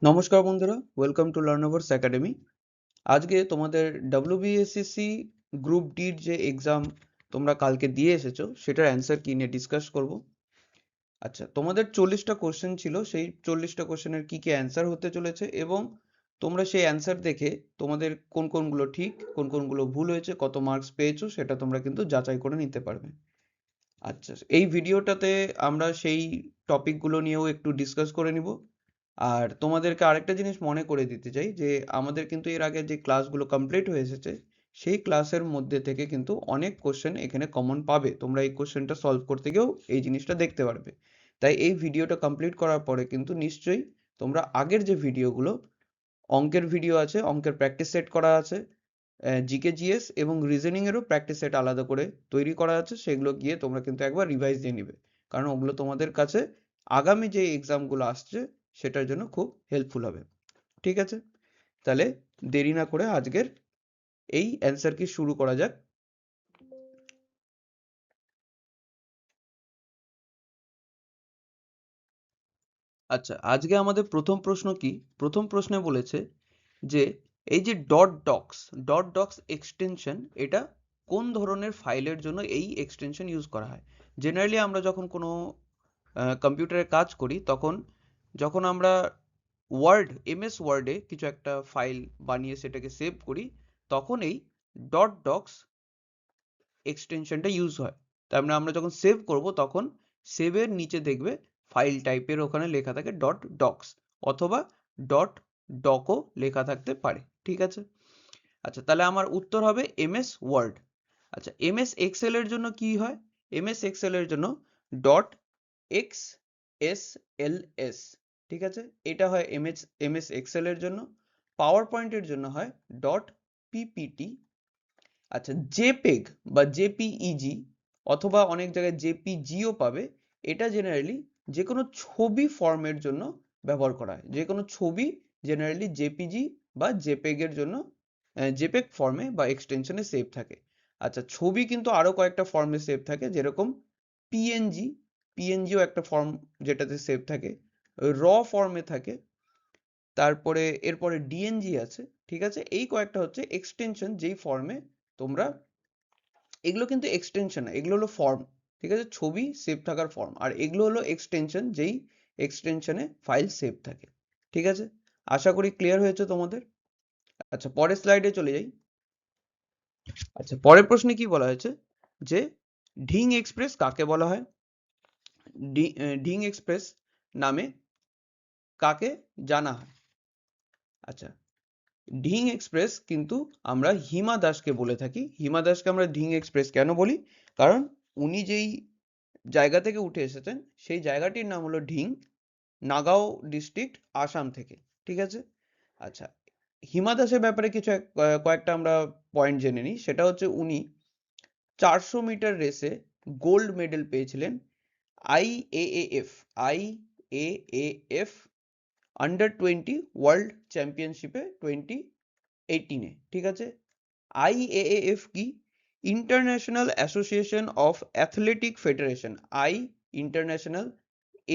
নমস্কার বন্ধুরা, welcome to লার্নাভার্স academy. আজকে তোমাদের WBSSC গ্রুপ ডির যে এক্সাম তোমরা কালকে দিয়ে এসেছো সেটার অ্যান্সার কি নিয়ে ডিসকাস করব। আচ্ছা, তোমাদের 40টা কোশ্চেন ছিল, সেই 40টা কোশ্চেনের কি কি অ্যান্সার হতে চলেছে এবং তোমরা সেই অ্যান্সার দেখে তোমাদের কোন কোনগুলো ঠিক, কোন কোনগুলো ভুল হয়েছে, কত মার্কস পেয়েছো সেটা তোমরা কিন্তু যাচাই করে নিতে পারবে। আচ্ছা, এই ভিডিওটাতে আমরা সেই টপিকগুলো নিয়েও একটু ডিসকাস করে নিব। আর তোমাদেরকে আরেকটা জিনিস মনে করে দিতে চাই যে আমাদের কিন্তু এর আগে যে ক্লাসগুলো কমপ্লিট হয়ে এসেছে সেই ক্লাসের মধ্যে থেকে কিন্তু অনেক কোশ্চেন এখানে কমন পাবে, তোমরা এই কোশ্চেনটা সলভ করতে গিয়েও এই জিনিসটা দেখতে পারবে। তাই এই ভিডিওটা কমপ্লিট করার পরে কিন্তু নিশ্চয়ই তোমরা আগের যে ভিডিওগুলো, অঙ্কের ভিডিও আছে, অঙ্কের প্র্যাকটিস সেট করা আছে, জিকে জিএস এবং রিজনিং এরও প্র্যাকটিস সেট আলাদা করে তৈরি করা আছে, সেগুলো গিয়ে তোমরা কিন্তু একবার রিভাইজ দিয়ে নিবে, কারণ ওগুলো তোমাদের কাছে আগামী যে এক্সামগুলো আসছে সেটার জন্য খুব হেল্পফুল হবে। ঠিক আছে, তাহলে দেরি না করে আজকের এই অ্যান্সার কি শুরু করা যাক। আচ্ছা, আজকে আমাদের প্রথম প্রশ্ন কি? প্রথম প্রশ্নে বলেছে যে এই যে ডট ডক্স এক্সটেনশন, এটা কোন ধরনের ফাইলের জন্য এই এক্সটেনশন ইউজ করা হয়। জেনারেলি আমরা যখন কোনো কম্পিউটারে কাজ করি তখন যখন আমরা এমএস ওয়ার্ডে কিছু একটা ফাইল বানিয়ে সেটাকে সেভ করি, তখন এই ডট ডক্স এক্সটেনশনটা ইউজ হয়। তার মানে আমরা যখন সেভ করব তখন সেভের নিচে দেখবে ফাইল টাইপের ওখানে লেখা থাকে ডট ডক্স, অথবা ডট ডকও লেখা থাকতে পারে। ঠিক আছে, আচ্ছা তাহলে আমার উত্তর হবে এমএস ওয়ার্ড। আচ্ছা, এমএস এক্সেল এর জন্য কি হয়? এমএস এক্সেল এর জন্য dot x S L S. ঠিক আছে, এটা হয় এমএস এক্সেল এর জন্য। পাওয়ার পয়েন্টের জন্য হয় ডট পিপিটি। আচ্ছা, জেপেগ বা জেপিইজি অথবা অনেক জায়গায় জেপিজিও পাবে, এটা জেনারেলি যে কোনো ছবি ফর্মের জন্য ব্যবহার করা হয়। যে কোনো ছবি জেনারেলি জেপিজি বা জেপেগ এর জন্য জেপেগ ফর্মে বা এক্সটেনশনে সেভ থাকে। আচ্ছা, ছবি কিন্তু আরো কয়েকটা ফর্মে সেভ থাকে, যেরকম পিএনজি, পিএনজিও একটা ফর্ম যেটাতে সেভ থাকে, র ফর্মে থাকে, তারপরে এরপরে ডিএনজি আছে। ঠিক আছে, এই কয়েকটা হচ্ছে এক্সটেনশন যেই ফর্মে তোমরা, এগুলো কিন্তু এক্সটেনশন না, এগুলো হলো ফর্ম। ঠিক আছে, ছবি সেভ থাকার ফর্ম, আর এগুলো হলো এক্সটেনশন যেই এক্সটেনশনে ফাইল সেভ থাকে। ঠিক আছে, আশা করি ক্লিয়ার হয়েছে তোমাদের। আচ্ছা, পরের স্লাইডে চলে যাই। আচ্ছা, পরের প্রশ্নে কি বলা হয়েছে যে ঢিং এক্সপ্রেস কাকে বলা হয়? ঢিং এক্সপ্রেস নামে কাকে জানা হয়? আচ্ছা, ঢিং এক্সপ্রেস কিন্তু আমরা হিমা দাসকে বলে থাকি। হিমা দাসকে আমরা ঢিং এক্সপ্রেস কেন বলি? কারণ উনি যেই জায়গা থেকে উঠে এসেছেন সেই জায়গাটির নাম হলো ঢিং, নাগাঁও ডিস্ট্রিক্ট, আসাম থেকে। ঠিক আছে, আচ্ছা হিমা দাসের ব্যাপারে কিছু কয়েকটা আমরা পয়েন্ট জেনে নিই। সেটা হচ্ছে উনি 400 মিটার রেসে গোল্ড মেডেল পেয়েছিলেন আইএএএফ আইএএএফ আন্ডার 20 ওয়ার্ল্ড চ্যাম্পিয়নশিপে 2018-এ। ঠিক আছে, আইএএএফ কি? International association of athletic federation. I international,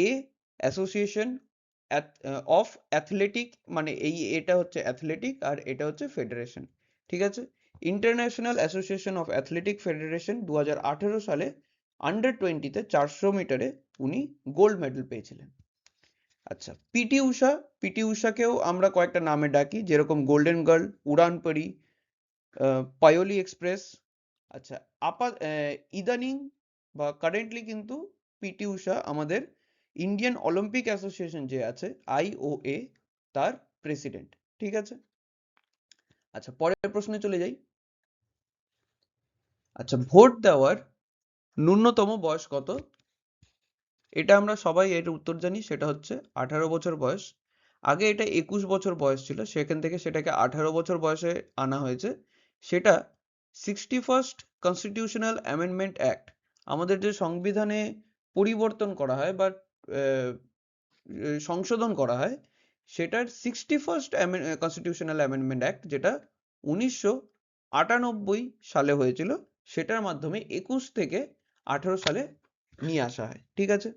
A association of athletic, মানে এটা হচ্ছে অ্যাথলেটিক আর এটা হচ্ছে ফেডারেশন। ঠিক আছে, international association of athletic federation 2018 সালে আন্ডার 20-তে 400 মিটারে উনি গোল্ড মেডেল পেয়েছিলেন। আচ্ছা, পিটি উষাকেও আমরা কয়েকটা নামে ডাকি, যেরকম গোল্ডেন গার্ল, উড়ান পরি, পায়োলি এক্সপ্রেস। আচ্ছা, ইদানিং বা কারেন্টলি কিন্তু পিটি উষা আমাদের ইন্ডিয়ান অলিম্পিক অ্যাসোসিয়েশন যে আছে আইওএ, তার প্রেসিডেন্ট। ঠিক আছে, আচ্ছা পরের প্রশ্নে চলে যাই। আচ্ছা, ভোট দেওয়ার ন্যূনতম বয়স কত? এটা আমরা সবাই এর উত্তর জানি, সেটা হচ্ছে 18 বছর বয়স। আগে এটা 21 বছর বয়স ছিল, সেখান থেকে সেটাকে 18 বছর বয়সে আনা হয়েছে। সেটা 61st কনস্টিটিউশনাল অ্যামেন্ডমেন্ট অ্যাক্ট, আমাদের যে সংবিধানে পরিবর্তন করা হয় বা সংশোধন করা হয়, সেটার 61st কনস্টিটিউশনাল অ্যামেন্ডমেন্ট অ্যাক্ট, যেটা 1998 সালে হয়েছিল, সেটার মাধ্যমে 21 থেকে 18 সালে নিয়ে আসা হয়। ঠিক আছে,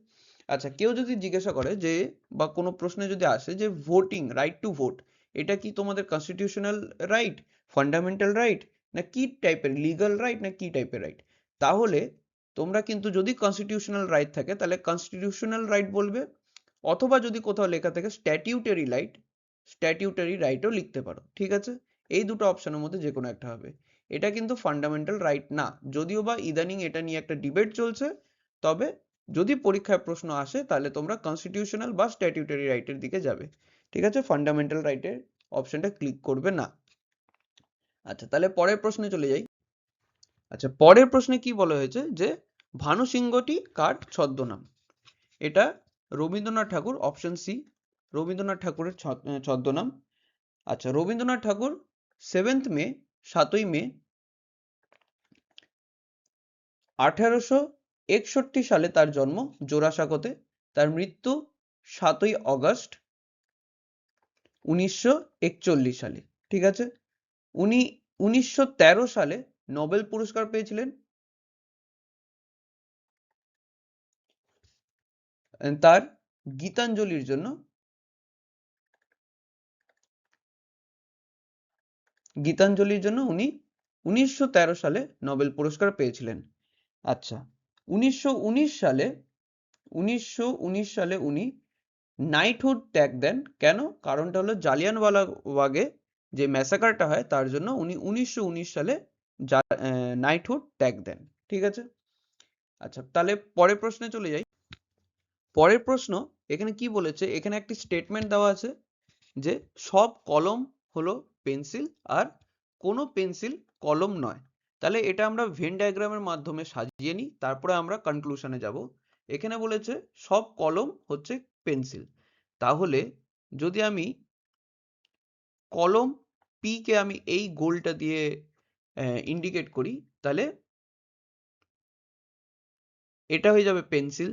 আচ্ছা, কেউ যদি জিজ্ঞাসা করে যে বা কোনো প্রশ্নে যদি আসে যে ভোটিং, রাইট টু ভোট, এটা কি তোমাদের কনস্টিটিউশনাল রাইট, ফান্ডামেন্টাল রাইট, না কি টাইপের, লিগাল রাইট না কি টাইপের রাইট, তাহলে তোমরা কিন্তু যদি কনস্টিটিউশনাল রাইট থাকে তাহলে কনস্টিটিউশনাল রাইট বলবে, অথবা যদি কোথাও লেখা থাকে স্ট্যাটিউটারি রাইট, স্ট্যাটিউটারি রাইটও লিখতে পারো। ঠিক আছে, এই দুটো অপশনের মধ্যে যে কোনো একটা হবে। এটা কিন্তু ফান্ডামেন্টাল রাইট না, যদিও বা ইদানিং এটা নিয়ে একটা ডিবেট চলছে। তবে যদি পরীক্ষায় প্রশ্ন আসে তাহলে তোমরা কনস্টিটিউশনাল বা স্ট্যাটিউটারি রাইটের দিকে যাবে। ঠিক আছে, ফান্ডামেন্টাল রাইটের অপশনটা ক্লিক করবে না। আচ্ছা, তাহলে পরের প্রশ্নে চলে যাই। আচ্ছা, পরের প্রশ্নে কি বলা হয়েছে যে ভানু সিংহটি কার ছদ্মনাম? এটা রবীন্দ্রনাথ ঠাকুর, অপশন সি, রবীন্দ্রনাথ ঠাকুরের ছদ্মনাম। আচ্ছা, রবীন্দ্রনাথ ঠাকুর 7th মে, 7ই মে 1861 সালে তার জন্ম জোড়াসাঁকোতে। তার মৃত্যু 7ই অগস্ট 1941 সালে। ঠিক আছে, উনি 1913 সালে নোবেল পুরস্কার পেয়েছিলেন তার গীতাঞ্জলির জন্য। গীতাঞ্জলির জন্য উনি 1913 সালে নোবেল পুরস্কার পেয়েছিলেন। আচ্ছা, 1919 সালে 1919 সালে উনি নাইটহুড ত্যাগ দেন। কেন? কারণটা হলো জালিয়ানওয়ালাবাগে যে ম্যাসাকারটা হয় তার জন্য উনি 1919 সালে নাইটহুড ত্যাগ দেন। ঠিক আছে। আচ্ছা, তাহলে পরের প্রশ্নে চলে যাই। পরের প্রশ্ন এখানে কি বলেছে, এখানে একটি স্টেটমেন্ট দেওয়া আছে যে সব কলম হলো পেন্সিল আর কোনো পেন্সিল কলম নয়। তাহলে এটা আমরা ভেন ডায়াগ্রামের মাধ্যমে সাজিয়ে নিই, তারপরে আমরা কনক্লুশনে যাব। এখানে বলেছে সব কলম হচ্ছে পেন্সিল, তাহলে যদি আমি কলম পি কে আমি এই গোলটা দিয়ে ইন্ডিকেট করি, তাহলে এটা হয়ে যাবে পেন্সিল।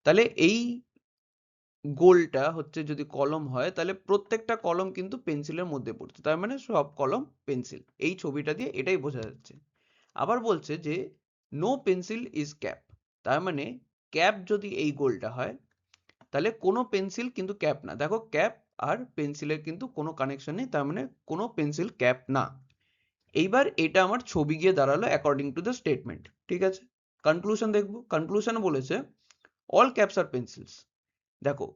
তাহলে এই গোলটা হচ্ছে যদি কলম হয় তাহলে প্রত্যেকটা কলম কিন্তু পেন্সিলের মধ্যে পড়ছে, তার মানে সব কলম পেন্সিল। এই ছবিটা দিয়ে এটাই বোঝা যাচ্ছে। আবার বলছে যে নো পেন্সিল ইজ ক্যাপ, তার মানে ক্যাপ যদি এই গোলটা হয় তাহলে কোনো পেন্সিল কিন্তু ক্যাপ না। দেখো, ক্যাপ আর পেন্সিলের কিন্তু কোনো কানেকশন নেই, তার মানে কোনো পেন্সিল ক্যাপ না। এইবার এটা আমার ছবি গিয়ে দাঁড়ালো অ্যাকর্ডিং টু দ্য স্টেটমেন্ট। ঠিক আছে, কনক্লুশন দেখবো। কনক্লুশনে বলেছে অল ক্যাপস আর পেন্সিলস। দেখো,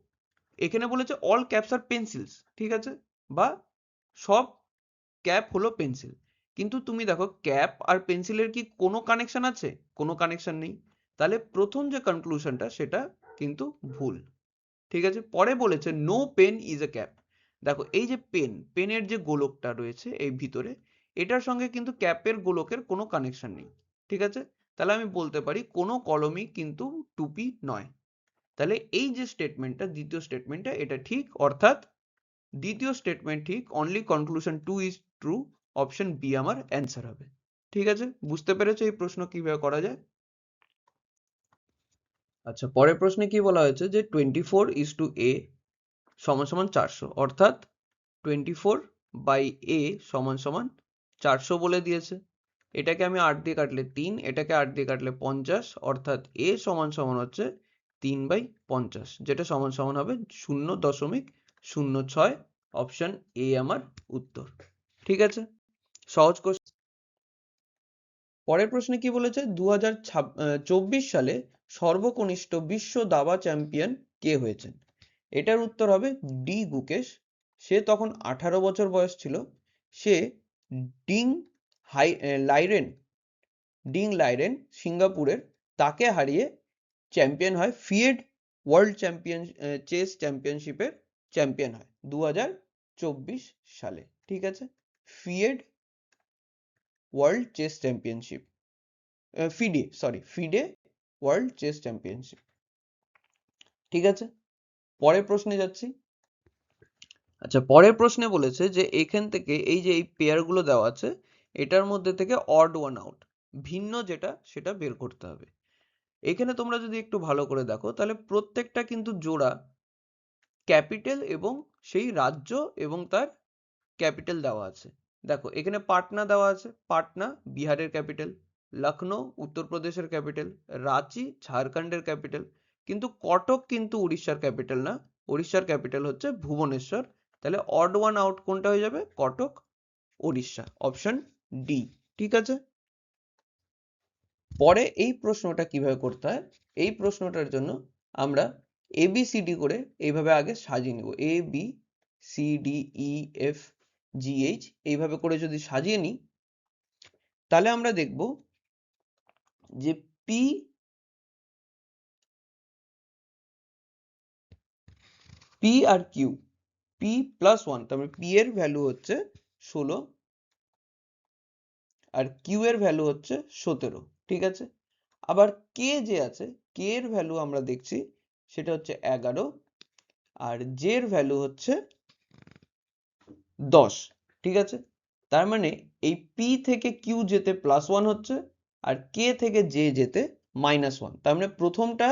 এখানে বলেছে অল ক্যাপস আর পেন্সিলস, ঠিক আছে, বা সব ক্যাপ হলো পেন্সিল। কিন্তু তুমি দেখো ক্যাপ আর পেন্সিলের কি কোনো কানেকশন আছে? কোনো কানেকশন নেই। তাহলে প্রথম যে কনক্লুশনটা সেটা কিন্তু ভুল। ঠিক আছে, পরে বলেছে no pen is a cap. দেখো, এই যে পেন, পেনের যে গোলকটা রয়েছে এই ভিতরে, এটার সঙ্গে কিন্তু ক্যাপের গোলকের কোনো কানেকশন নেই। ঠিক আছে, তাহলে আমি বলতে পারি কোনো কলমই কিন্তু টুপি নয়। তাহলে এই যে স্টেটমেন্টটা, দ্বিতীয় স্টেটমেন্টটা, এটা ঠিক, অর্থাৎ দ্বিতীয় স্টেটমেন্ট ঠিক, only conclusion 2 is true, option B আমার অ্যান্সার হবে। ঠিক আছে, বুঝতে পেরেছো এই প্রশ্ন কিভাবে করা যায়? আচ্ছা, পরের প্রশ্নে কি বলা হয়েছে যে 24:a সমান সমান 400, অর্থাৎ 24/a সমান সমান 400 বলে দিয়েছে। এটাকে আমি 8 দিয়ে কাটলে 3, এটাকে 8 দিয়ে কাটলে 50, অর্থাৎ a সমান সমান হচ্ছে 3/50, যেটা সমান সমান হবে 0.06। অপশন এ আমার উত্তর। ঠিক আছে, সহজ কোশ্চেন। পরের প্রশ্নে কি বলেছে, 2024 সালে সর্বকনিষ্ঠ বিশ্ব দাবা চ্যাম্পিয়ন কে হয়েছেন? এটার উত্তর হবে ডি গুকেশ। সে তখন 18 বছর বয়স ছিল। সে ডিং লাইরেন, সিঙ্গাপুরের, তাকে হারিয়ে চ্যাম্পিয়ন হয়, ফিয়েড ওয়ার্ল্ড চ্যাম্পিয়ন চেস চ্যাম্পিয়নশিপের চ্যাম্পিয়ন হয় 2024 সালে। ঠিক আছে, FIDE world chess championship, FIDE world chess championship. ঠিক আছে, পরের প্রশ্নে যাচ্ছি। আচ্ছা, পরের প্রশ্নে বলেছে যে এখান থেকে এই যে এই পেয়ার গুলো দেওয়া আছে এটার মধ্যে থেকে অড ওয়ান আউট, ভিন্ন যেটা সেটা বের করতে হবে। এখানে তোমরা যদি একটু ভালো করে দেখো তাহলে প্রত্যেকটা কিন্তু জোড়া ক্যাপিটাল এবং সেই রাজ্য এবং তার ক্যাপিটাল দেওয়া আছে। দেখো, এখানে পাটনা দেওয়া আছে, পাটনা বিহারের ক্যাপিটাল, লখনৌ উত্তরপ্রদেশের ক্যাপিটাল, রাঁচি ঝাড়খণ্ডের ক্যাপিটাল, কিন্তু কটক কিন্তু উড়িষ্যার ক্যাপিটাল না, উড়িষ্যার ক্যাপিটাল হচ্ছে ভুবনেশ্বর। তাহলে অড ওয়ান আউট কোনটা হয়ে যাবে? Cuttack, Orissa, option D. ঠিক আছে, পরে এই প্রশ্নটা কিভাবে করতে হয়, এই প্রশ্নটার জন্য আমরা ABCD করে এইভাবে আগে সাজিয়ে নিব, ABCDEFGH এইভাবে করে যদি সাজিয়ে নিই, তাহলে আমরা দেখব যে P আর Q, P প্লাস 1, তার মানে P এর ভ্যালু হচ্ছে 16 আর Q এর ভ্যালু হচ্ছে 17। ঠিক আছে, আবার K যে আছে, K এর ভ্যালু আমরা দেখছি সেটা হচ্ছে 11 আর J এর ভ্যালু হচ্ছে 10। ঠিক আছে, তার মানে এই P থেকে Q যেতে +1 হচ্ছে আর K থেকে J যেতে -1। তার মানে প্রথমটা,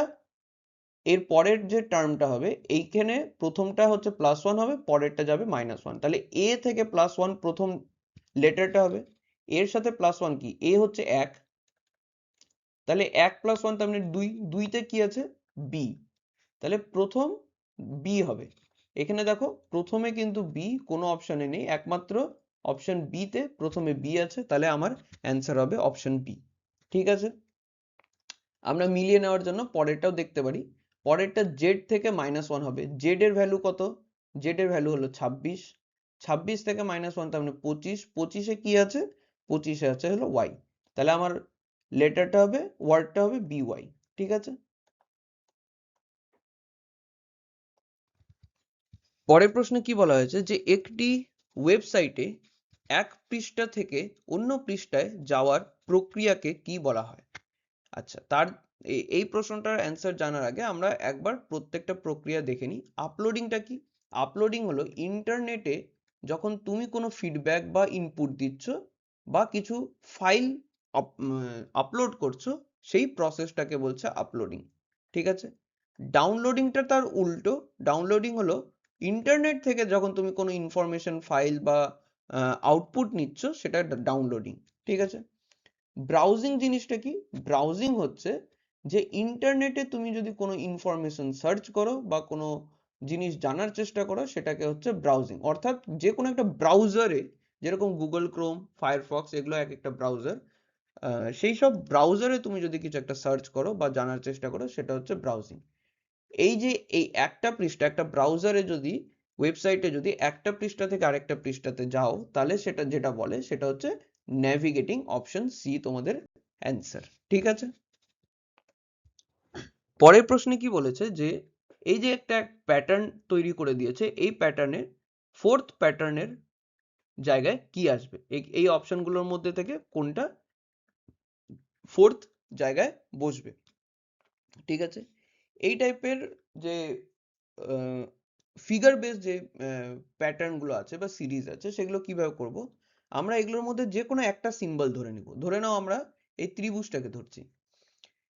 এর পরের যে টার্মটা হবে এইখানে প্রথমটা হচ্ছে +1 হবে, পরেরটা যাবে -1। তাহলে A থেকে +1 প্রথম লেটারটা হবে, এর সাথে +1 কি, A হচ্ছে 1, তাহলে 1 + 1 তার মানে 2, 2 তে কি আছে? B, তাহলে প্রথম B হবে। এখানে দেখো প্রথমে কিন্তু B কোনো অপশনে নেই, একমাত্র অপশন B তে প্রথমে B আছে, তাহলে আমার অ্যান্সার হবে অপশন B। ঠিক আছে, আমরা মিলিয়ে নেওয়ার জন্য পরেরটাও দেখতে পারি। পরেরটা Z থেকে -1 হবে, Z এর ভ্যালু কত? Z এর ভ্যালু হলো 26, 26 থেকে -1 তার মানে 25, 25 এ কি আছে? 25 এ আছে হলো Y, তাহলে আমার লেটারটা হবে, ওয়ার্ডটা হবে BY। ঠিক আছে, পরের প্রশ্নে কি বলা হয়েছে যে একটি ওয়েবসাইটে এক পৃষ্ঠা থেকে অন্য পৃষ্ঠায় যাওয়ার প্রক্রিয়াকে কি বলা হয়? আচ্ছা, তার এই প্রশ্নটার অ্যান্সার জানার আগে আমরা একবার প্রত্যেকটা প্রক্রিয়া দেখে নিই। আপলোডিংটা কি? আপলোডিং হলো ইন্টারনেটে যখন তুমি কোনো ফিডব্যাক বা ইনপুট দিচ্ছ বা কিছু ফাইল আপলোড করছো, সেই প্রসেসটাকে বলছে আপলোডিং। ঠিক আছে, ডাউনলোডিংটা তার উল্টো। ডাউনলোডিং হলো ইন্টারনেট থেকে যখন তুমি কোনো ইনফরমেশন ফাইল বা আউটপুট নিচ্ছ, সেটা ডাউনলোডিং। ঠিক আছে, ব্রাউজিং জিনিসটা কি? ব্রাউজিং হচ্ছে যে ইন্টারনেটে তুমি যদি কোনো ইনফরমেশন সার্চ করো বা কোনো জিনিস জানার চেষ্টা করো, সেটাকে হচ্ছে ব্রাউজিং। অর্থাৎ যে কোনো একটা ব্রাউজারে, যেরকম গুগল ক্রোম, ফায়ারফক্স, এগুলো এক একটা ব্রাউজার, সেই সব ব্রাউজারে তুমি যদি কিছু একটা সার্চ করো বা জানার চেষ্টা করো, সেটা হচ্ছে ব্রাউজিং। এই যে এই একটা পৃষ্ঠা, একটা ব্রাউজারে যদি, ওয়েবসাইটে যদি একটা পৃষ্ঠা থেকে আরেকটা পৃষ্ঠাতে যাও, তাহলে সেটা যেটা বলে সেটা হচ্ছে ন্যাভিগেটিং, অপশন সি তোমাদের অ্যান্সার। ঠিক আছে, পরের প্রশ্নে কি বলেছে যে এই যে একটা প্যাটার্ন তৈরি করে দিয়েছে, এই প্যাটার্নের ফোর্থ প্যাটার্নের জায়গায় কি আসবে? এই অপশনগুলোর মধ্যে থেকে কোনটা ফোর্থ জায়গায় বসবে? ঠিক আছে, এই টাইপের যে ফিগার বেস যে প্যাটার্ন গুলো আছে বা সিরিজ আছে, সেগুলো কিভাবে করব? আমরা এগুলোর মধ্যে যে কোনো একটা সিম্বল ধরে নিব। ধরে নাও আমরা এই ত্রিভুজটাকে ধরছি।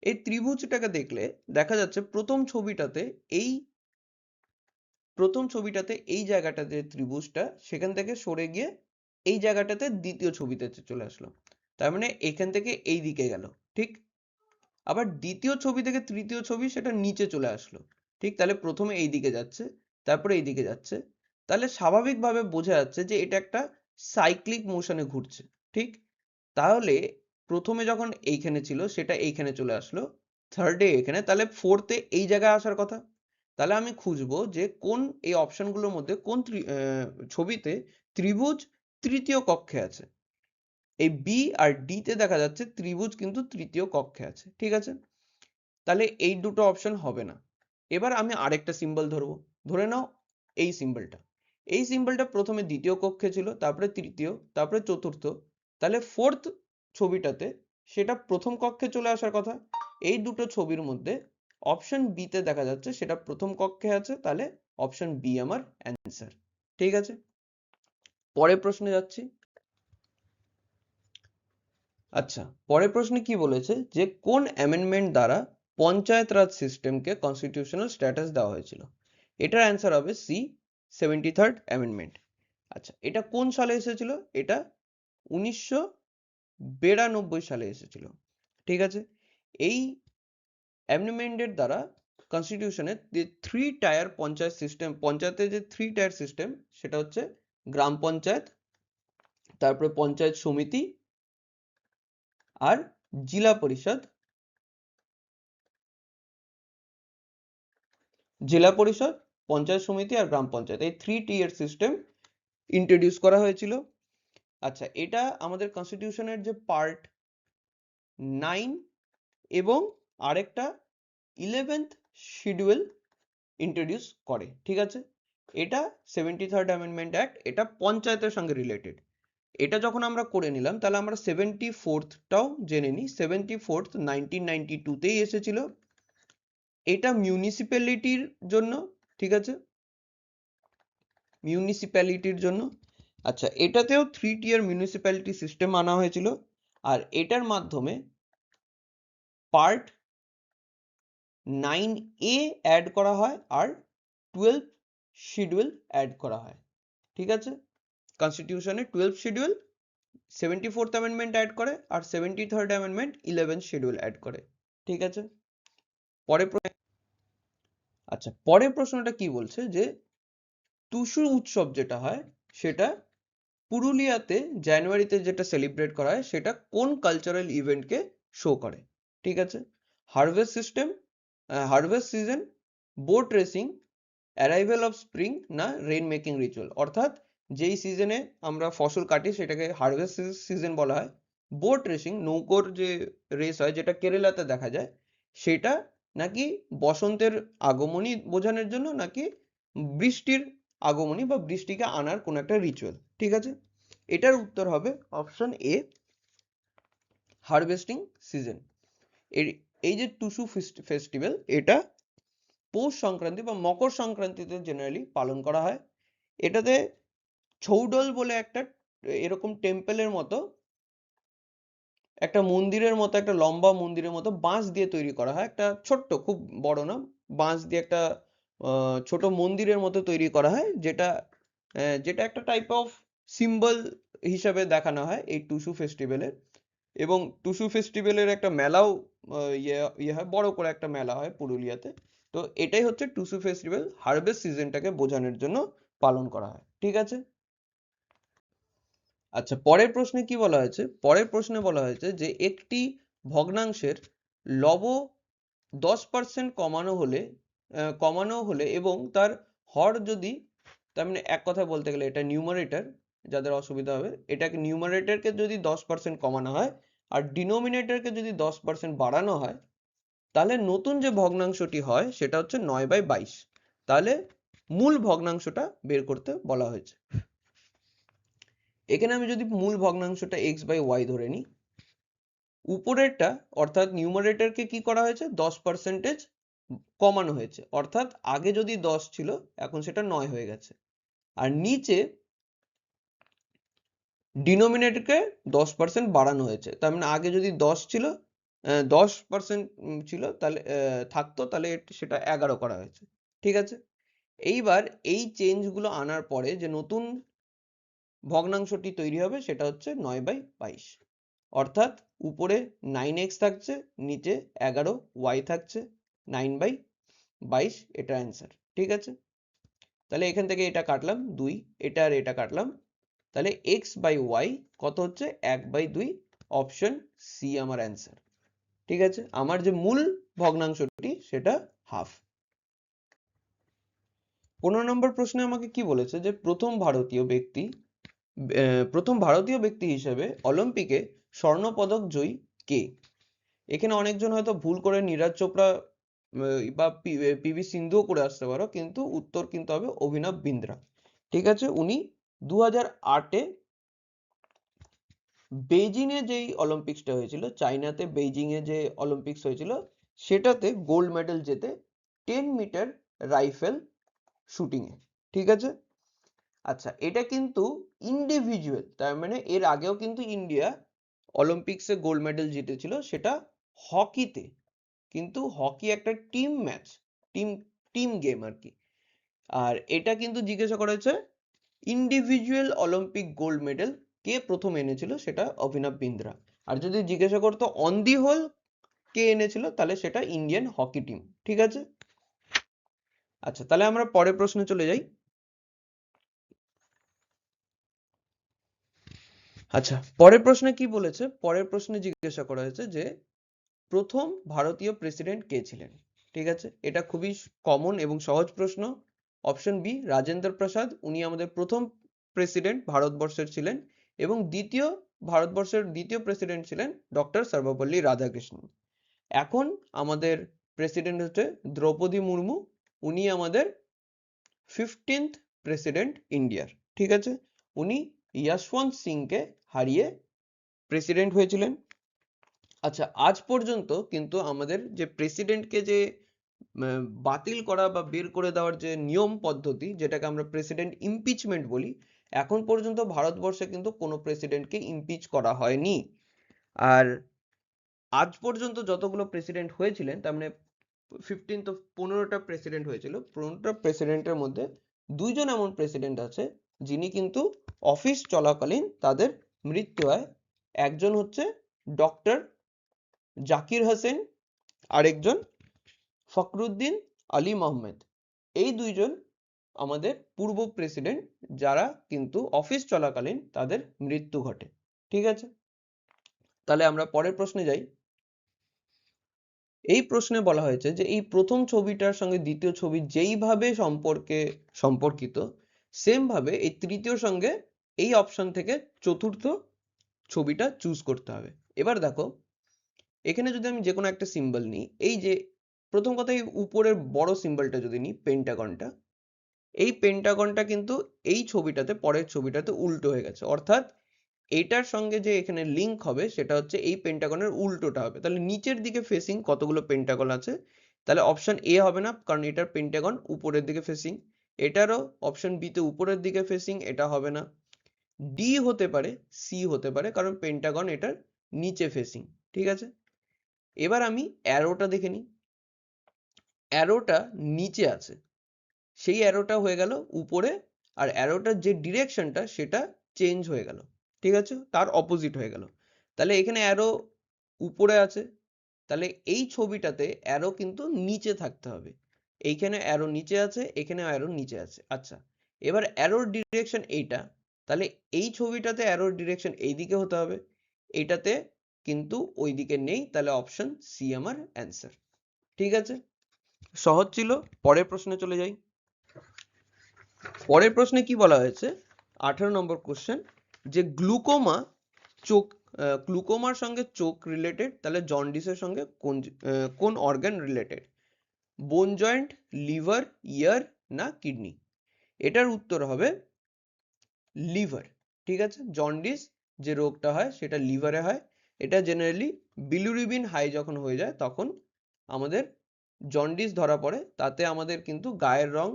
এই ত্রিভুজটাকে দেখলে দেখা যাচ্ছে প্রথম ছবিটাতে এই জায়গাটাতে ত্রিভুজটা সেখান থেকে সরে গিয়ে এই জায়গাটাতে দ্বিতীয় ছবিতে চলে আসলো, তার মানে এখান থেকে এই দিকে গেল। ঠিক, আবার দ্বিতীয় ছবি থেকে তৃতীয় ছবি সেটা নিচে চলে আসলো। ঠিক, তাহলে প্রথমে এই দিকে যাচ্ছে, তারপরে এই দিকে যাচ্ছে, তাহলে স্বাভাবিকভাবে বোঝা যাচ্ছে যে এটা একটা সাইক্লিক মোশনে ঘুরছে। ঠিক, তাহলে প্রথমে যখন এইখানে ছিল সেটা এইখানে চলে আসলো, থার্ডে এখানে, তাহলে ফোর্থে এই জায়গায় আসার কথা। তাহলে আমি খুঁজবো যে কোন এই অপশনগুলোর মধ্যে কোন ছবিতে ত্রিভুজ তৃতীয় কক্ষে আছে। এই বি আর ডি তে দেখা যাচ্ছে ত্রিভুজ কিন্তু তৃতীয় কক্ষে আছে। ঠিক আছে, তাহলে এই দুটো অপশন হবে না। এবার আমি আরেকটা সিম্বল ধরবো। ধরে নাও এই সিম্বলটা, এই সিম্বলটা প্রথমে দ্বিতীয় কক্ষে ছিল, তারপরে তৃতীয়, তারপরে চতুর্থ, তাহলে ফোর্থ ছবিটাতে সেটা প্রথম কক্ষে চলে আসার কথা। এই দুটো ছবির মধ্যে অপশন বি তে দেখা যাচ্ছে সেটা প্রথম কক্ষে আছে, তাহলে অপশন বি আমার অ্যান্সার। ঠিক আছে, পরের প্রশ্নে যাচ্ছি। আচ্ছা, পরের প্রশ্নে কি বলেছে যে কোন অ্যামেন্ডমেন্ট দ্বারা পঞ্চায়েত রাজ সিস্টেমকে কনস্টিটিউশনাল স্ট্যাটাস দেওয়া হয়েছিল? এটার অ্যান্সার হবে সি, 73rd অ্যামেন্ডমেন্ট। আচ্ছা, এটা কোন সালে এসেছিল? এটা 1992 সালে এসেছিল। ঠিক আছে, এই অ্যামেন্ডমেন্টের দ্বারা কনস্টিটিউশনের যে 3 টায়ার পঞ্চায়েত সিস্টেম, পঞ্চায়েতের যে 3 টায়ার সিস্টেম, সেটা হচ্ছে গ্রাম পঞ্চায়েত, তারপরে পঞ্চায়েত সমিতি আর জেলা পরিষদ। জেলা পরিষদ, পঞ্চায়েত সমিতি আর গ্রাম পঞ্চায়েত, এই 3 টিয়ার সিস্টেম ইন্ট্রোডিউস করা হয়েছিল। আচ্ছা, এটা আমাদের কনস্টিটিউশনের যে পার্ট 9 এবং আরেকটা 11th শিডিউল ইন্ট্রোডিউস করে, ঠিক আছে। এটা 73rd অ্যামেন্ডমেন্ট অ্যাক্ট, এটা পঞ্চায়েতের সঙ্গে রিলেটেড। এটা যখন আমরা করে নিলাম, তাহলে আমরা 74thটাও জেনে নিই। 74th 1992 তেই এসেছিল। এটা মিউনিসিপ্যালিটির জন্য, ঠিক আছে, মিউনিসিপ্যালিটির জন্য। আচ্ছা, এটাতেও 3 টিয়ার মিউনিসিপ্যালিটি সিস্টেম আনা হয়েছিল। আর এটার মাধ্যমে পার্ট 9A অ্যাড করা হয় আর 12 শিডিউল অ্যাড করা হয়, ঠিক আছে। কনস্টিটিউশনে 12 শিডিউল 74th অ্যামেন্ডমেন্ট অ্যাড করে আর 73rd amendment 11th schedule add করে, ঠিক আছে। পরে আচ্ছা, পরের প্রশ্নটা কি বলছে যে টুসু উৎসব যেটা হয় সেটা পুরুলিয়াতে জানুয়ারিতে যেটা সেলিব্রেট করা হয় সেটা কোন কালচারাল ইভেন্টকে শো করে, ঠিক আছে। Harvest system, harvest season, boat racing, arrival of spring, না রেইন মেকিং রিচুয়াল। অর্থাৎ যেই সিজনে আমরা ফসল কাটি সেটাকে হারভেস্ট সিজন বলা হয়। বোট রেসিং, নৌকোর যে রেস হয় যেটা কেরালাতে দেখা যায়, সেটা নাকি বসন্তের আগমনী বোঝানোর জন্য, নাকি বৃষ্টির আগমনী বা বৃষ্টিকে আনার কোন একটা রিচুয়াল, ঠিক আছে। এটার উত্তর হবে অপশন এ, হারভেস্টিং সিজন। এই যে টুসু ফেস্টিভ্যাল, এটা পৌষ সংক্রান্তি বা মকর সংক্রান্তিতে জেনারেলি পালন করা হয়। এটাতে ছৌডল বলে একটা এরকম টেম্পলের মতো একটা মন্দিরের মতো, একটা লম্বা মন্দিরের মতো বাঁশ দিয়ে তৈরি করা হয়, একটা ছোট্ট, খুব বড় না, বাঁশ দিয়ে একটা ছোট মন্দিরের মতো তৈরি করা হয়, যেটা যেটা একটা টাইপ অফ সিম্বল হিসাবে দেখানো হয় এই টুসু ফেস্টিভ্যালের। এবং টুসু ফেস্টিভ্যালের একটা মেলাও ইয়ে হয়, বড় করে একটা মেলা হয় পুরুলিয়াতে। তো এটাই হচ্ছে টুসু ফেস্টিভ্যাল, হারভেস্ট সিজনটাকে বোঝানোর জন্য পালন করা হয়, ঠিক আছে। আচ্ছা, পরের প্রশ্নে কি বলা হয়েছে? পরের প্রশ্নে বলা হয়েছে যে একটি ভগ্নাংশের লব 10% কমানো হলে এবং তার হর যদি, তার মানে এক কথা বলতে গেলে এটা নিউমারেটর, যাদের অসুবিধা হবে, এটাকে নিউমারেটরকে যদি 10% কমানো হয় আর ডিনোমিনেটরকে যদি 10% বাড়ানো হয়, তাহলে নতুন যে ভগ্নাংশটি হয় সেটা হচ্ছে 9/22। তাহলে মূল ভগ্নাংশটা বের করতে বলা হয়েছে। এখানে আমি যদি মূল ভগ্নাংশটা x/y ধরে নিই, উপরেরটা অর্থাৎ নিউমারেটরকে কি করা হয়েছে, 10% কমানো হয়েছে, অর্থাৎ আগে যদি 10 ছিল এখন সেটা 9 হয়ে গেছে। আর নিচে ডিনোমিনেটরকে 10% বাড়ানো হয়েছে, তার মানে আগে যদি 10 ছিল, 10% ছিল, তাহলে থাকতো, তাহলে সেটা 11 করা হয়েছে, ঠিক আছে। এইবার এই চেঞ্জ গুলো আনার পরে যে নতুন ভগ্নাংশটি তৈরি হবে সেটা হচ্ছে 9/22। অর্থাৎ উপরে 9x থাকছে, নিচে 11y থাকছে, 9/22 এটা অ্যান্সার, ঠিক আছে। তাহলে এখান থেকে এটা কাটলাম 2, এটা আর এটা কাটলাম, তাহলে x/y কত হচ্ছে 1/2। অপশন সি আমার অ্যান্সার, ঠিক আছে। আমার যে মূল ভগ্নাংশটি সেটা হাফ। 15 নম্বর প্রশ্নে আমাকে কি বলেছে যে প্রথম ভারতীয় ব্যক্তি হিসেবে অলিম্পিকে স্বর্ণ পদক জয়ী কে? এখানে অনেকজন হয়তো ভুল করে নীরজ চোপড়া বা পিভি সিন্ধুও করে আসতে পারো, কিন্তু উত্তর কিন্তু হবে অভিনব বিন্দ্রা, ঠিক আছে। উনি 2008-এ বেইজিং এ যেই অলিম্পিক্সটা হয়েছিল, চাইনাতে বেইজিং এ যে অলিম্পিক্স হয়েছিল, সেটাতে গোল্ড মেডেল জেতে 10 মিটার রাইফেল শুটিং এ, ঠিক আছে। আচ্ছা, এটা কিন্তু ইন্ডিভিজুয়াল, তার মানে এর আগেও কিন্তু ইন্ডিয়া অলিম্পিক্সে গোল্ড মেডেল জিতেছিল, সেটা হকিতে। কিন্তু হকি একটা team match, team team game আর কি। আর এটা কিন্তু জিজ্ঞাসা করেছে ইন্ডিভিজুয়াল অলিম্পিক গোল্ড মেডেল কে প্রথম এনেছিল, সেটা অভিনব বিন্দ্রা। আর যদি জিজ্ঞাসা করতো অন দি হোল কে এনেছিল, তাহলে সেটা ইন্ডিয়ান হকি টিম, ঠিক আছে। আচ্ছা, তাহলে আমরা পরের প্রশ্নে চলে যাই। আচ্ছা, পরের প্রশ্নে কি বলেছে? পরের প্রশ্নে জিজ্ঞাসা করা হয়েছে যে প্রথম ভারতীয় প্রেসিডেন্ট কে ছিলেন? ঠিক আছে, এটা খুবই কমন এবং সহজ প্রশ্ন। Option B, Rajendra Prasad. উনি আমাদের প্রথম প্রেসিডেন্ট ভারতবর্ষের ছিলেন। এবং ভারতবর্ষের দ্বিতীয় প্রেসিডেন্ট ছিলেন ডক্টর সর্বপল্লী রাধাকৃষ্ণন। এখন আমাদের প্রেসিডেন্ট হচ্ছে দ্রৌপদী মুর্মু। উনি আমাদের 15th প্রেসিডেন্ট ইন্ডিয়ার। ঠিক আছে, উনি যশবন্ত সিংকে হারিয়ে প্রেসিডেন্ট হয়েছিলেন। আচ্ছা, আজ পর্যন্ত কিন্তু আমাদের যে প্রেসিডেন্টকে যে বাতিল করা বা বের করে দেওয়ার যে নিয়ম পদ্ধতি, যেটাকে আমরা প্রেসিডেন্ট ইমপিচমেন্ট বলি, এখন পর্যন্ত ভারতবর্ষে কিন্তু কোনো প্রেসিডেন্টকে ইমপিচ করা হয়নি। আর আজ পর্যন্ত যতগুলো প্রেসিডেন্ট হয়েছিলেন, তার মানে 15টা প্রেসিডেন্ট হয়েছিল, 15টা প্রেসিডেন্টের মধ্যে দুইজন এমন প্রেসিডেন্ট আছে যিনি কিন্তু অফিস চলাকালীন তাদের মৃত্যু হয়। একজন হচ্ছে ডক্টর জাকির হোসেন, আরেকজন ফখরুদ্দিন আলী মোহাম্মদ। এই দুইজন আমাদের পূর্ব প্রেসিডেন্ট, যারা কিন্তু অফিস চলাকালীন তাদের মৃত্যু ঘটে। ঠিক আছে, তাহলে আমরা পরের প্রশ্নে যাই। এই প্রশ্নে বলা হয়েছে যে এই প্রথম ছবিটার সঙ্গে দ্বিতীয় ছবি যেইভাবে সম্পর্কিত, সেম ভাবে এই তৃতীয় সঙ্গে এই অপশন থেকে চতুর্থ ছবিটা চুজ করতে হবে। এবার দেখো, এখানে যদি আমি যে কোনো একটা সিম্বল নিই, এই যে প্রথম কথা, এই উপরের বড় সিম্বলটা যদি নিই, পেন্টাগনটা, এই পেন্টাগনটা কিন্তু এই ছবিটাতে, পরের ছবিটাতে উল্টো হয়ে গেছে। অর্থাৎ এইটার সঙ্গে যে এখানে লিঙ্ক হবে সেটা হচ্ছে এই পেন্টাগনের উল্টোটা হবে। তাহলে নিচের দিকে ফেসিং কতগুলো পেন্টাগন আছে? তাহলে অপশন এ হবে না, কারণ এটার পেন্টাগন উপরের দিকে ফেসিং। এটারও অপশন বি তে উপরের দিকে ফেসিং, এটা হবে না। ডি হতে পারে, সি হতে পারে, কারণ পেন্টাগন এটার নিচে ফেসিং। ঠিক আছে, এবার আমি অ্যারোটা দেখে নিই। অ্যারোটা নিচে আছে, সেই অ্যারোটা হয়ে গেল উপরে, আর অ্যারোটার যে ডিরেকশনটা সেটা চেঞ্জ হয়ে গেল। ঠিক আছে, তার অপোজিট হয়ে গেল। তাহলে এখানে অ্যারো উপরে আছে, তাহলে এই ছবিটাতে অ্যারো কিন্তু নিচে থাকতে হবে। এইখানে অ্যারো নিচে আছে, এখানে অ্যারো নিচে আছে। আচ্ছা, এবার অ্যারোর ডিরেকশন এইটা, তাহলে এই ছবিটাতে অ্যারোর ডিরেকশন এইদিকে হতে হবে, এইটাতে কিন্তু ওইদিকে নেই। তাহলে অপশন সি আমার অ্যান্সার। ঠিক আছে, সহজ ছিল। পরের প্রশ্নে চলে যাই। পরের প্রশ্নে কি বলা হয়েছে? 18 নম্বর কোশ্চেন, যে গ্লুকোমার সঙ্গে চোখ রিলেটেড, তাহলে জন্ডিসের সঙ্গে কোন অর্গান রিলেটেড? বোন জয়েন্ট, লিভার, ইয়ার না কিডনি? এটার উত্তর হবে লিভার। ঠিক আছে, জন্ডিস যে রোগটা হয় সেটা লিভারে হয়। এটা জেনারেলি বিলিরুবিন হাই যখন হয়ে যায় তখন আমাদের জন্ডিস ধরা পড়ে। তাতে আমাদের কিন্তু গায়ের রং,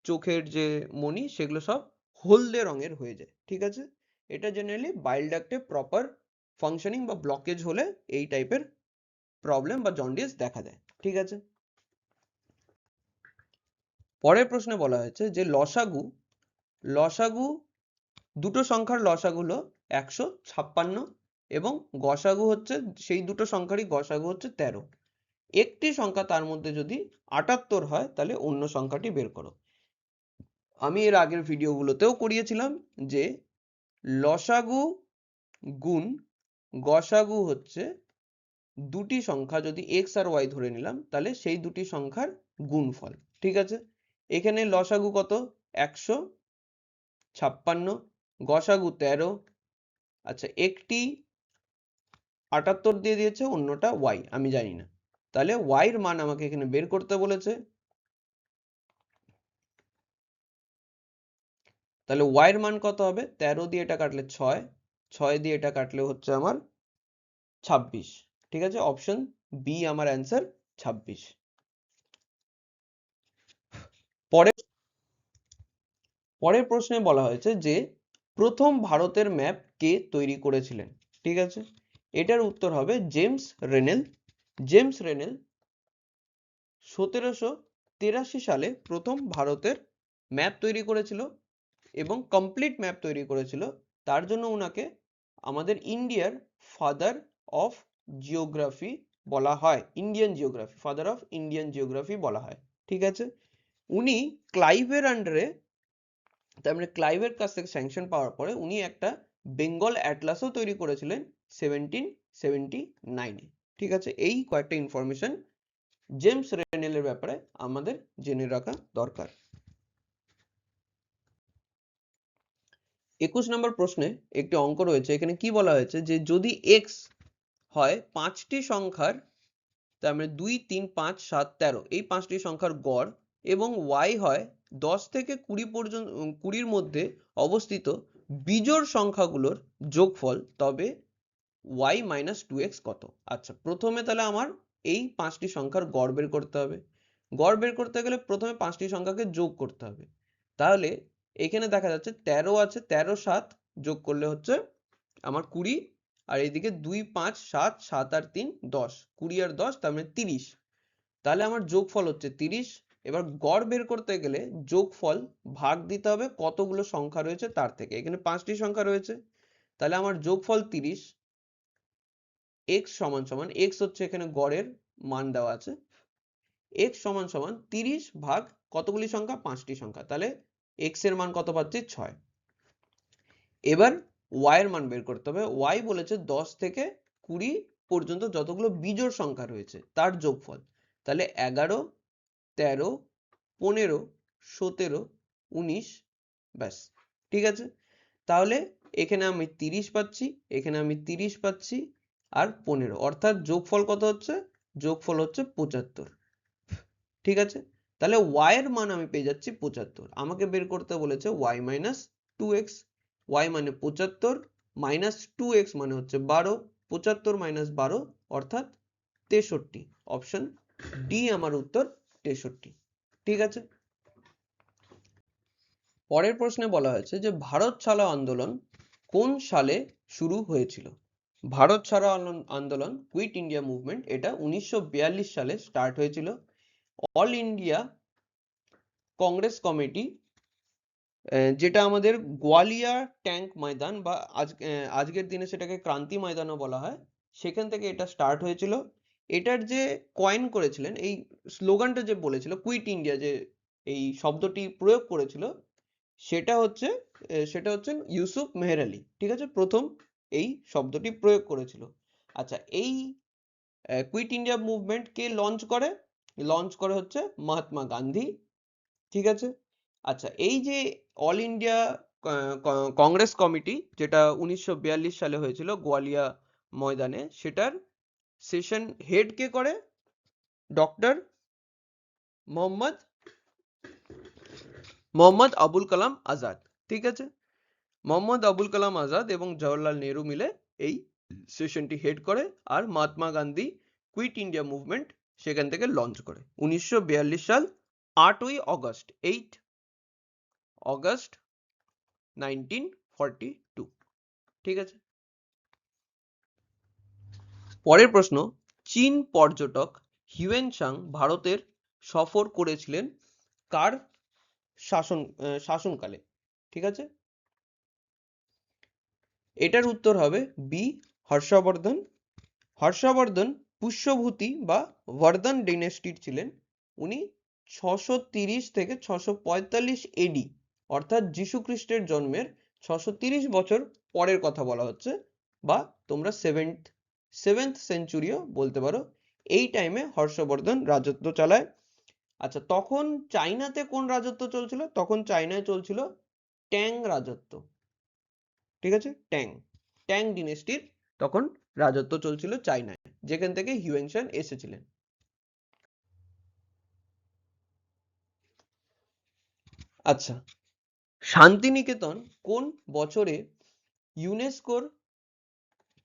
চোখের যে মনি, সেগুলো সব হলদে রঙের হয়ে যায়। ঠিক আছে, এটা জেনারেলি বাইল ডাক্টে প্রপার ফাংশনিং বা ব্লকেজ হলে এই টাইপের প্রবলেম বা জন্ডিস দেখা দেয়। ঠিক আছে, পরের প্রশ্নে বলা হয়েছে যে লসাগু দুটো সংখ্যার লসাগু হলো 156 এবং গসাগু হচ্ছে সেই দুটো সংখ্যারই গসাগু হচ্ছে 13। একটি সংখ্যা তার মধ্যে যদি 78 হয় তাহলে অন্য সংখ্যাটি বের করো। আমি এর আগের ভিডিওগুলোতেও করিয়েছিলাম যে লসাগু গুণ গসাগু হচ্ছে দুটি সংখ্যা যদি x আর y ধরে নিলাম, তাহলে সেই দুটি সংখ্যার গুণফল। ঠিক আছে, এখানে লসাগু কত? 156, গসাগু 13। আচ্ছা, একটি 78 দিয়ে দিয়েছে, অন্যটা y আমি জানি না। তাহলে y এর মান আমাকে এখানে বের করতে বলেছে। তাহলে y এর মান কত হবে? 13 দিয়ে এটা কাটলে 6, 6 দিয়ে এটা কাটলে হচ্ছে আমার 26। ঠিক আছে, অপশন বি আমার অ্যান্সার 26। পরের প্রশ্নে বলা হয়েছে যে প্রথম ভারতের ম্যাপ কে তৈরি করেছিলেন? ঠিক আছে, এটার উত্তর হবে জেমস রেনেল। জেমস রেনেল 1783 সালে প্রথম ভারতের ম্যাপ তৈরি করেছিল এবং কমপ্লিট ম্যাপ তৈরি করেছিল। তার জন্য উনাকে আমাদের ইন্ডিয়ার ফাদার অফ জিওগ্রাফি বলা হয়, Indian geography, father of Indian geography বলা হয়। ঠিক আছে, উনি ক্লাইভের আন্ডারে, তার মানে ক্লাইভের কাছ থেকে স্যাংশন পাওয়ার পরে উনি একটা বেঙ্গল অ্যাটলাসও তৈরি করেছিলেন 1779-এ। ঠিক আছে, এই কয়েকটা ইনফরমেশন জেমস রেনেলের ব্যাপারে আমাদের জেনে রাখা দরকার। 21 নম্বর প্রশ্নে একটি অঙ্ক রয়েছে, এখানে কি বলা হয়েছে যে যদি x হয় 5টি সংখ্যার, তার মানে 2, 3, 5, 7, 13 এই 5টি সংখ্যার গড় এবং y হয় 10 থেকে 20 পর্যন্ত 20-র মধ্যে অবস্থিত বিজোড় সংখ্যাগুলোর যোগফল, তবে y minus 2x কত? আচ্ছা, প্রথমে তাহলে আমার এই 5টি সংখ্যার গড় বের করতে হবে। গড় বের করতে গেলে প্রথমে 5টি সংখ্যাকে যোগ করতে হবে। তাহলে এখানে দেখা যাচ্ছে 13 আছে, 13, 7 যোগ করলে হচ্ছে আমার 20, আর এইদিকে 2, 5, 7, 7 আর 3, 10, 20 আর 10 তার মানে 30। তাহলে আমার যোগফল হচ্ছে 30। এবার গড় বের করতে গেলে যোগফল ভাগ দিতে হবে কতগুলো সংখ্যা রয়েছে তার থেকে। এখানে 5টি সংখ্যা রয়েছে, তাহলে আমার যোগফল 30। x সমান সমান, x হচ্ছে এখানে গড়ের মান দেওয়া আছে, x সমান সমান 30 ভাগ কতগুলি সংখ্যা? 5টি সংখ্যা। তাহলে x এর মান কত পাচ্ছি? 6। এবার y এর মান বের করতে হবে। y বলেছে 10 থেকে 20 পর্যন্ত যতগুলো বিজোড় সংখ্যা রয়েছে তার যোগফল। তাহলে 11, 13, 15, 17, 19, ব্যাস। ঠিক আছে, তাহলে এখানে আমি 30 পাচ্ছি, এখানে আমি 30 পাচ্ছি, আর 15, অর্থাৎ যোগফল কত হচ্ছে? যোগফল হচ্ছে 75। ঠিক আছে, তাহলে y এর মান আমি পেয়ে যাচ্ছি 75। আমাকে বের করতে বলেছে y minus 2x, y মানে 75 minus 2x মানে হচ্ছে 12, 75 minus 12 অর্থাৎ 63। অপশন ডি আমার উত্তর 63। ঠিক আছে, পরের প্রশ্নে বলা হয়েছে যে ভারত ছাড়ো আন্দোলন কোন সালে শুরু হয়েছিল? ভারত ছাড়ো আন্দোলন, কুইট ইন্ডিয়া মুভমেন্ট, এটা 1942 সালে স্টার্ট হয়েছিল। অল ইন্ডিয়া কংগ্রেস কমিটি, যেটা আমাদের গোয়ালিয়া ট্যাঙ্ক ময়দান বা আজকের দিনে সেটাকে ক্রান্তি ময়দানও বলা হয়, সেখান থেকে এটা স্টার্ট হয়েছিল। এটার যে কয়েন করেছিলেন, এই স্লোগানটা যে বলেছিল কুইট ইন্ডিয়া, যে এই শব্দটি প্রয়োগ করেছিল, সেটা হচ্ছে ইউসুফ মেহের আলী। ঠিক আছে, প্রথম এই শব্দটি প্রয়োগ করেছিল। আচ্ছা, এই কুইট ইন্ডিয়া মুভমেন্ট কে লঞ্চ করে? লঞ্চ করে হচ্ছে মহাত্মা গান্ধী। ঠিক আছে, আচ্ছা, এই যে অল ইন্ডিয়া কংগ্রেস কমিটি, যেটা 1942 সালে হয়েছিল গোয়ালিয়া ময়দানে, সেটার সেশন হেড কে করে? ডক্টর মোহাম্মদ আবুল কালাম আজাদ। ঠিক আছে, মোহাম্মদ আবুল কালাম আজাদ এবং জওহরলাল নেহরু মিলে এই সেশনটি হেড করে, আর Mahatma Gandhi quit India movement সেখান থেকে লঞ্চ করে 1942 সাল 8ই অগস্ট, 8 অগস্ট 1942। ঠিক আছে, পরের প্রশ্ন, চীন পর্যটক হিউয়েন সাং ভারতের সফর করেছিলেন কার শাসনকালে? ঠিক আছে, এটার উত্তর হবে বি, হর্ষবর্ধন। হর্ষবর্ধন পুষ্যভূতি বা বর্ধন ডাইনেস্টির ছিলেন। উনি 630 থেকে 645 এডি, অর্থাৎ যীশু খ্রিস্টের জন্মের 630 বছর পরের কথা বলা হচ্ছে, বা তোমরা সেভেন্থ সেঞ্চুরিও বলতে পারো। এই টাইমে হর্ষবর্ধন রাজত্ব চালায়। আচ্ছা, তখন চাইনাতে কোন রাজত্ব চলছিল? তখন চাইনায় চলছিল ট্যাং রাজত্ব। ঠিক আছে, ট্যাং ডিনেস্টির তখন রাজত্ব চলছিল চাইনায়, যেখান থেকে হিউয়েন সাং এসেছিলেন। আচ্ছা, শান্তিনিকেতন কোন বছরে ইউনেস্কোর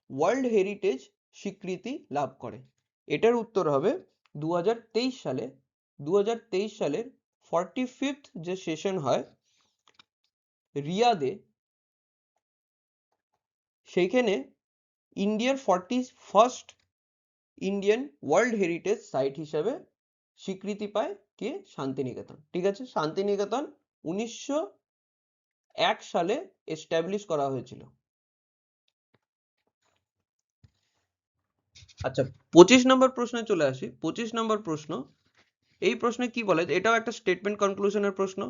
ওয়ার্ল্ড হেরিটেজ স্বীকৃতি লাভ করে? এটার উত্তর হবে 2023 সালে। 2023 সালের 45th যে সেশন হয় রিয়াদে, সেইখানে ইন্ডিয়ার 41st Indian world heritage site হিসেবে স্বীকৃতি পায় কে? শান্তিনিকেতন। ঠিক আছে, শান্তিনিকেতন 1901 সালে এস্টাবলিশ করা হয়েছিল। আচ্ছা, 25 নম্বর প্রশ্নে চলে আসি। 25 নম্বর প্রশ্ন, এই প্রশ্নে কি বলে, এটাও একটা স্টেটমেন্ট কনক্লুশনের প্রশ্ন।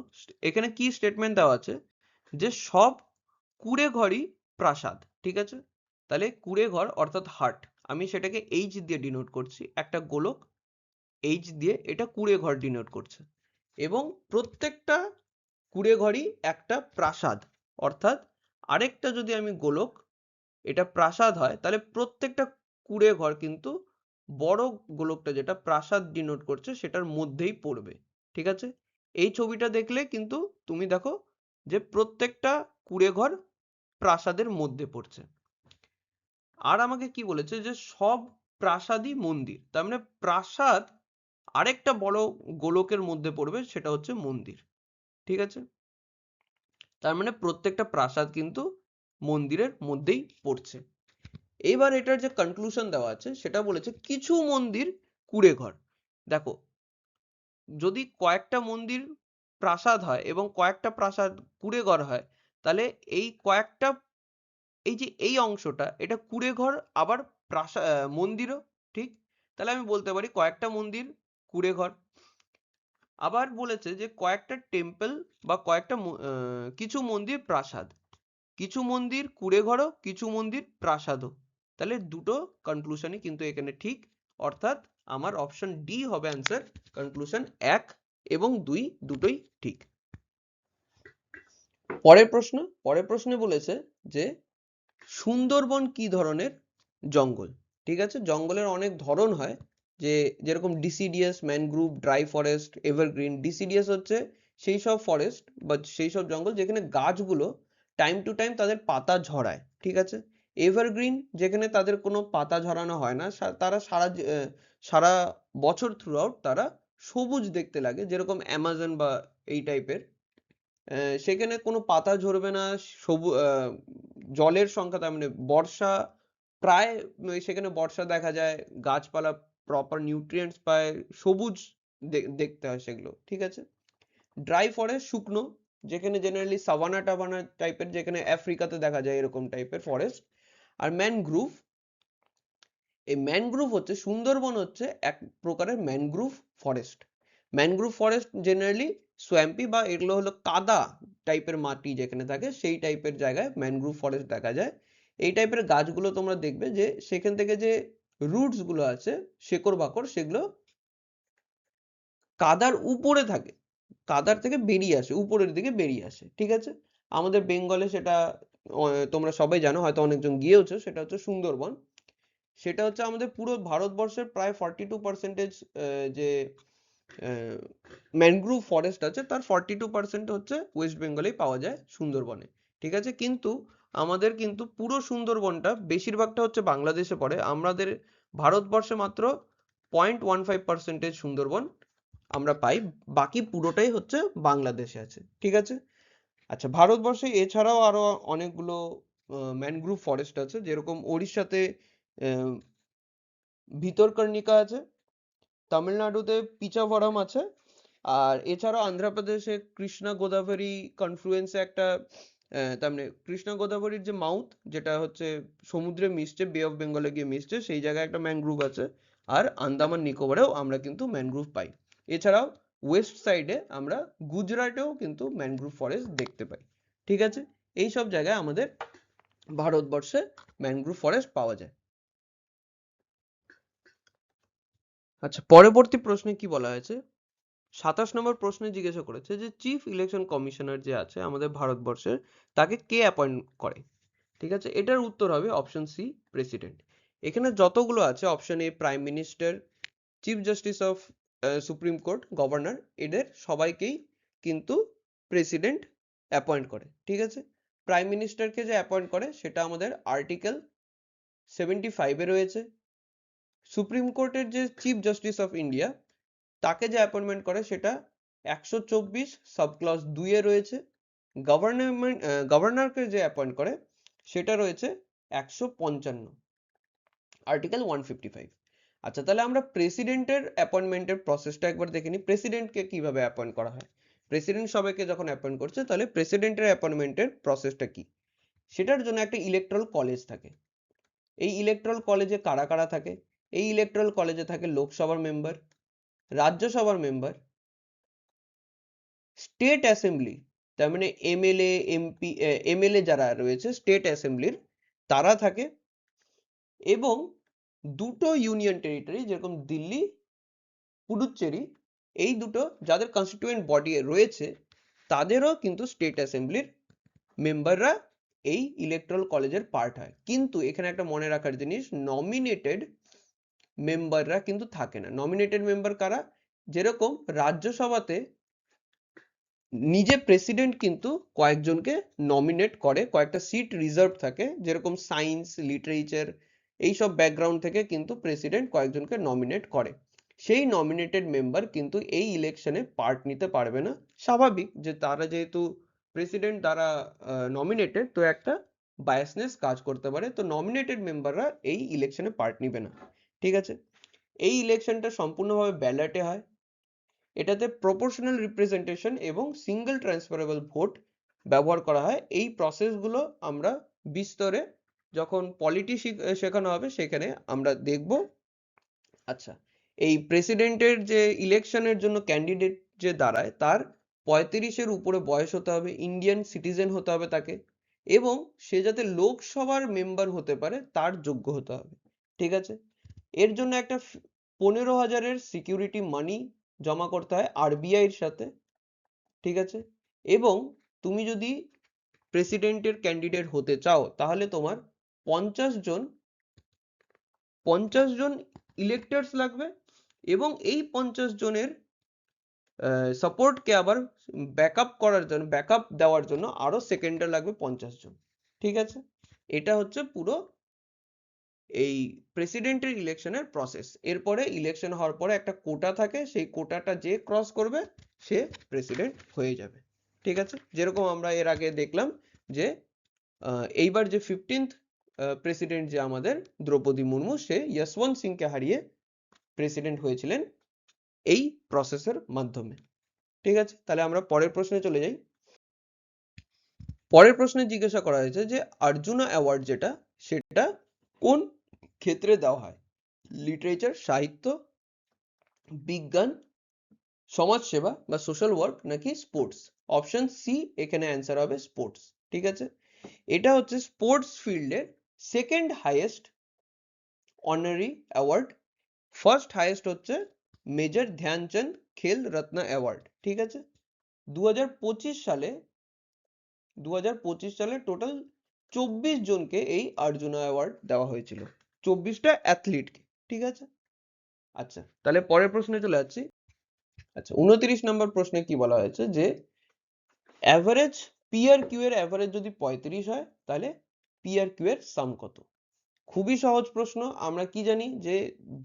এখানে কি স্টেটমেন্ট দেওয়া আছে যে সব কুড়ে ঘরই প্রাসাদ, ঠিক আছে। তাহলে কুড়ে ঘর অর্থাৎ হার্ট, আমি সেটাকে এইচ দিয়ে ডিনোট করছি, একটা গোলক এইচ দিয়ে, এটা কুড়ে ঘর ডিনোট করছে। এবং প্রত্যেকটা কুড়ে ঘরই একটা প্রাসাদ, অর্থাৎ আরেকটা যদি আমি গোলক এটা প্রাসাদ হয়, তাহলে প্রত্যেকটা কুড়ে ঘর কিন্তু বড় গোলকটা যেটা প্রাসাদ ডিনোট করছে সেটার মধ্যেই পড়বে, ঠিক আছে। এই ছবিটা দেখলে কিন্তু তুমি দেখো যে প্রত্যেকটা কুড়ে ঘর প্রাসাদের মধ্যে পড়ছে। আর আমাকে কি বলেছে যে সব প্রাসাদই মন্দির, তার মানে প্রাসাদ আরেকটা বড় গোলকের মধ্যে পড়বে, সেটা হচ্ছে মন্দির, ঠিক আছে। তার মানে প্রত্যেকটা প্রাসাদ কিন্তু মন্দিরের মধ্যেই পড়ছে। এবার এটার যে কনক্লুশন দেওয়া আছে সেটা বলেছে কিছু মন্দির কুঁড়ে ঘর। দেখো, যদি কয়েকটা মন্দির প্রাসাদ হয় এবং কয়েকটা প্রাসাদ কুঁড়ে ঘর হয়, তাহলে এই কয়েকটা, এই যে এই অংশটা এটা কুঁড়ে ঘর আবার মন্দিরও, ঠিক। তাহলে আমি বলতে পারি কয়েকটা মন্দির কুঁড়ে ঘর। আবার বলেছে যে কয়েকটা টেম্পল বা কয়েকটা কিছু মন্দির প্রাসাদ, কিছু মন্দির কুঁড়ে ঘরও কিছু মন্দির প্রাসাদও। তাহলে দুটো কনক্লুশনই কিন্তু এখানে ঠিক, অর্থাৎ আমার অপশন ডি হবে অ্যান্সার। কনক্লুশন 1 এবং 2 দুটোই ঠিক। পরের প্রশ্নে বলেছে যে সুন্দরবন কি ধরনের জঙ্গল, ঠিক আছে। জঙ্গলের অনেক ধরন হয়, যে যেরকম ডিসিডিয়াস, ম্যানগ্রোভ, ড্রাই ফরেস্ট, এভারগ্রিন। ডিসিডিয়াস হচ্ছে সেই সব ফরেস্ট বা সেই সব জঙ্গল যেখানে গাছগুলো টাইম টু টাইম তাদের পাতা ঝরায়, ঠিক আছে। এভারগ্রিন যেখানে তাদের কোনো পাতা ঝরানো হয় না, তারা সারা বছর থ্রু আউট তারা সবুজ দেখতে লাগে, যেরকম অ্যামাজন বা এই টাইপের। সেখানে কোনো পাতা ঝরবে না, জলের সংখ্যা, তার মানে বর্ষা প্রায়, সেখানে বর্ষা দেখা যায়, গাছপালা প্রপার নিউট্রিয়েন্টস পায়, সবুজ দেখতে হয় সেগুলো, ঠিক আছে। ড্রাই ফরেস্ট শুকনো, যেখানে জেনারেলি সাভানা টাভানা টাইপের, যেখানে আফ্রিকাতে দেখা যায় এরকম টাইপের ফরেস্ট। আর ম্যানগ্রোভ, এই ম্যানগ্রোভ হচ্ছে, সুন্দরবন হচ্ছে এক প্রকারের mangrove forest. Mangrove forest generally swampy বা এগুলো হলো কাদা টাইপের মাটি যেখানে থাকে, সেই টাইপের জায়গায় ম্যানগ্রোভ ফরেস্ট দেখা যায়। এই টাইপের গাছগুলো তোমরা দেখবে যে সেখান থেকে যে রুটস গুলো আছে, শেকড় বাকড়, সেগুলো কাদার উপরে থাকে, কাদার থেকে বেরিয়ে আসে, উপরের দিকে বেরিয়ে আসে, ঠিক আছে। আমাদের বেঙ্গলে সেটা তোমরা সবাই জানো, হয়তো অনেকজন গিয়েওছো, সেটা হচ্ছে সুন্দরবন। সেটা হচ্ছে আমাদের পুরো ভারতবর্ষের প্রায় 42% যে ম্যানগ্রোভ ফরেস্ট আছে, তার 42% হচ্ছে ওয়েস্ট বেঙ্গলেই পাওয়া যায়, সুন্দরবনে, ঠিক আছে। কিন্তু আমাদের কিন্তু পুরো সুন্দরবনটা বেশিরভাগটা হচ্ছে বাংলাদেশে পড়ে, আমাদের ভারতবর্ষে মাত্র 0.15% সুন্দরবন আমরা পাই, বাকি পুরোটাই হচ্ছে বাংলাদেশে আছে, ঠিক আছে। আচ্ছা, ভারতবর্ষে এছাড়াও আরো অনেকগুলো ম্যানগ্রোভ ফরেস্ট আছে, যেরকম ওড়িশাতে ভিতরকনিকা আছে, তামিলনাড়ুতে পিচাভরম আছে, আর এছাড়াও অন্ধ্রপ্রদেশে কৃষ্ণা গোদাবরী কনফ্লুয়েন্সে একটা, তার মানে কৃষ্ণা গোদাবরীর যে মাউথ, যেটা হচ্ছে সমুদ্রে মিশছে, বে অফ বেঙ্গলে গিয়ে মিশছে, সেই জায়গায় একটা ম্যানগ্রোভ আছে। আর আন্দামান নিকোবরেও আমরা কিন্তু ম্যানগ্রোভ পাই। এছাড়াও ওয়েস্ট সাইডে আমরা গুজরাটেও কিন্তু ম্যানগ্রোভ ফরেস্ট দেখতে পাই, ঠিক আছে। এই সব জায়গায় আমাদের ভারতবর্ষে ম্যানগ্রোভ ফরেস্ট পাওয়া যায়। আচ্ছা, পরবর্তী প্রশ্নে কি বলা হয়েছে, 27 নম্বর প্রশ্নে জিজ্ঞাসা করেছে যে চিফ ইলেকশন কমিশনার যে আছে আমাদের ভারতবর্ষের, তাকে কে অ্যাপয়েন্ট করে, ঠিক আছে। এটার উত্তর হবে অপশন সি, প্রেসিডেন্ট। এখানে যতগুলো আছে, option A prime minister, chief justice of supreme court, governor, এদের সবাইকেই কিন্তু প্রেসিডেন্ট অ্যাপয়েন্ট করে, ঠিক আছে। প্রাইম মিনিস্টারকে যে অ্যাপয়েন্ট করে সেটা আমাদের আর্টিকেল 75 এ রয়েছে। সুপ্রিম কোর্টের যে চিফ জাস্টিস অফ ইন্ডিয়া, তাকে যে অ্যাপয়েন্টমেন্ট করে সেটা 124 সাব ক্লজ 2 এ রয়েছে। গভর্নরকে যে অ্যাপয়েন্ট করে সেটা রয়েছে 155, আর্টিকেল 155। আচ্ছা, তাহলে আমরা প্রেসিডেন্টের অ্যাপয়েন্টমেন্টের প্রসেসটা একবার দেখে নিই, প্রেসিডেন্টকে কিভাবে অ্যাপয়েন্ট করা হয়। প্রেসিডেন্ট সবাইকে যখন অ্যাপয়েন্ট করছে, তাহলে প্রেসিডেন্টের অ্যাপয়েন্টমেন্টের প্রসেসটা কি, সেটার জন্য একটা ইলেকট্রাল কলেজ থাকে। এই ইলেকট্রাল কলেজে কারা কারা থাকে, এই ইলেকট্রাল কলেজে থাকে লোকসভার মেম্বার, রাজ্যসভার মেম্বার, স্টেট অ্যাসেম্বলি তার মানে এমএলএ এমপি এমএলএ যারা রয়েছে স্টেট অ্যাসেম্বলির তারা থাকে, এবং দুটো ইউনিয়ন টেরিটরি যেরকম দিল্লি, পুডুচেরি, এই দুটো যাদের কনস্টিটিউয়েন্ট বডি রয়েছে তাদেরও কিন্তু স্টেট অ্যাসেম্বলির মেম্বাররা এই ইলেকট্রাল কলেজের পার্ট হয়। কিন্তু এখানে একটা মনে রাখার জিনিস, নমিনেটেড মেম্বাররা কিন্তু থাকে না। নমিনেটেড মেম্বার কারা? যেরকম রাজ্যসভাতে নিজে প্রেসিডেন্ট কিন্তু কয়েকজনকে নমিনেট করে, কয়েকটা সিট রিজার্ভ থাকে, যেরকম সায়েন্স, লিটারেচার এইসব ব্যাকগ্রাউন্ড থেকে কিন্তু প্রেসিডেন্ট কয়েকজনকে নমিনেট করে। সেই নমিনেটেড মেম্বার কিন্তু এই ইলেকশনে পার্ট নিতে পারবে না। স্বাভাবিক, যে তারা যেহেতু প্রেসিডেন্ট দ্বারা নমিনেটেড, তো একটা বায়াসনেস কাজ করতে পারে, তো নমিনেটেড মেম্বাররা এই ইলেকশনে পার্ট নিবে না। ঠিক আছে, এই ইলেকশনটা সম্পূর্ণভাবে ব্যালটে হয়। এটাতে প্রপোর্শনাল রিপ্রেজেন্টেশন এবং সিঙ্গেল ট্রান্সফারেবল ভোট ব্যবহার করা হয়। এই প্রসেসগুলো আমরা বিস্তরে যখন পলিটি শেখানো হবে সেখানে আমরা দেখব। আচ্ছা, এই প্রেসিডেন্টের যে ইলেকশনের জন্য ক্যান্ডিডেট যে দাঁড়ায় তার 35-এর উপরে বয়স হতে হবে, ইন্ডিয়ান সিটিজেন হতে হবে তাকে, এবং সে যাতে লোকসভার মেম্বার হতে পারে তার যোগ্য হতে হবে। ঠিক আছে, এর জন্য একটা 15,000-এর সিকিউরিটি মানি জমা করতে হয় আরবিআই এর সাথে। ঠিক আছে, এবং তুমি যদি প্রেসিডেন্টের ক্যান্ডিডেট হতে চাও তাহলে তোমার 50 জন ইলেক্টরস লাগবে, এবং এই 50 জনের সাপোর্টকে আবার ব্যাকআপ করার জন্য, ব্যাকআপ দেওয়ার জন্য আরো সেকেন্ডার লাগবে 50 জন। ঠিক আছে, এটা হচ্ছে পুরো এই প্রেসিডেন্টের ইলেকশনের প্রসেস। এরপরে ইলেকশন হওয়ার পরে একটা কোটা থাকে, সেই কোটাটা যে ক্রস করবে সে প্রেসিডেন্ট হয়ে যাবে। ঠিক আছে, যেরকম আমরা এর আগে দেখলাম যে এইবার যে 15th প্রেসিডেন্ট যে আমাদের দ্রৌপদী মুর্মু, সে যশবন্ত সিংকে হারিয়ে প্রেসিডেন্ট হয়েছিলেন এই প্রসেসের মাধ্যমে। ঠিক আছে, তাহলে আমরা পরের প্রশ্নে চলে যাই। পরের প্রশ্নে জিজ্ঞাসা করা হয়েছে যে অর্জুনা অ্যাওয়ার্ড যেটা, সেটা কোন ক্ষেত্রে দেওয়া হয়? লিটারেচার, সাহিত্য, বিজ্ঞান, সমাজসেবা বা সোশ্যাল ওয়ার্ক, নাকি স্পোর্টস? অপশন সি এখানে অ্যান্সার হবে স্পোর্টস। ঠিক আছে, এটা হচ্ছে স্পোর্টস ফিল্ডের second highest honorary award. First highest হচ্ছে মেজর ধ্যানচাঁদ খেল রত্ন অ্যাওয়ার্ড। ঠিক আছে, 2025 সালে টোটাল 24 জনকে এই অর্জুনা অ্যাওয়ার্ড দেওয়া হয়েছিল, 24টা অ্যাথলিটকে। ঠিক আছে, আচ্ছা তাহলে পরের প্রশ্নে চলে যাচ্ছি। আচ্ছা, 29 নম্বর প্রশ্নে কি বলা হয়েছে যে অ্যাভারেজ পিআরকিউ এর অ্যাভারেজ যদি 35 হয় তাহলে পিআরকিউ এর সাম কত? খুবই সহজ প্রশ্ন। আমরা কি জানি যে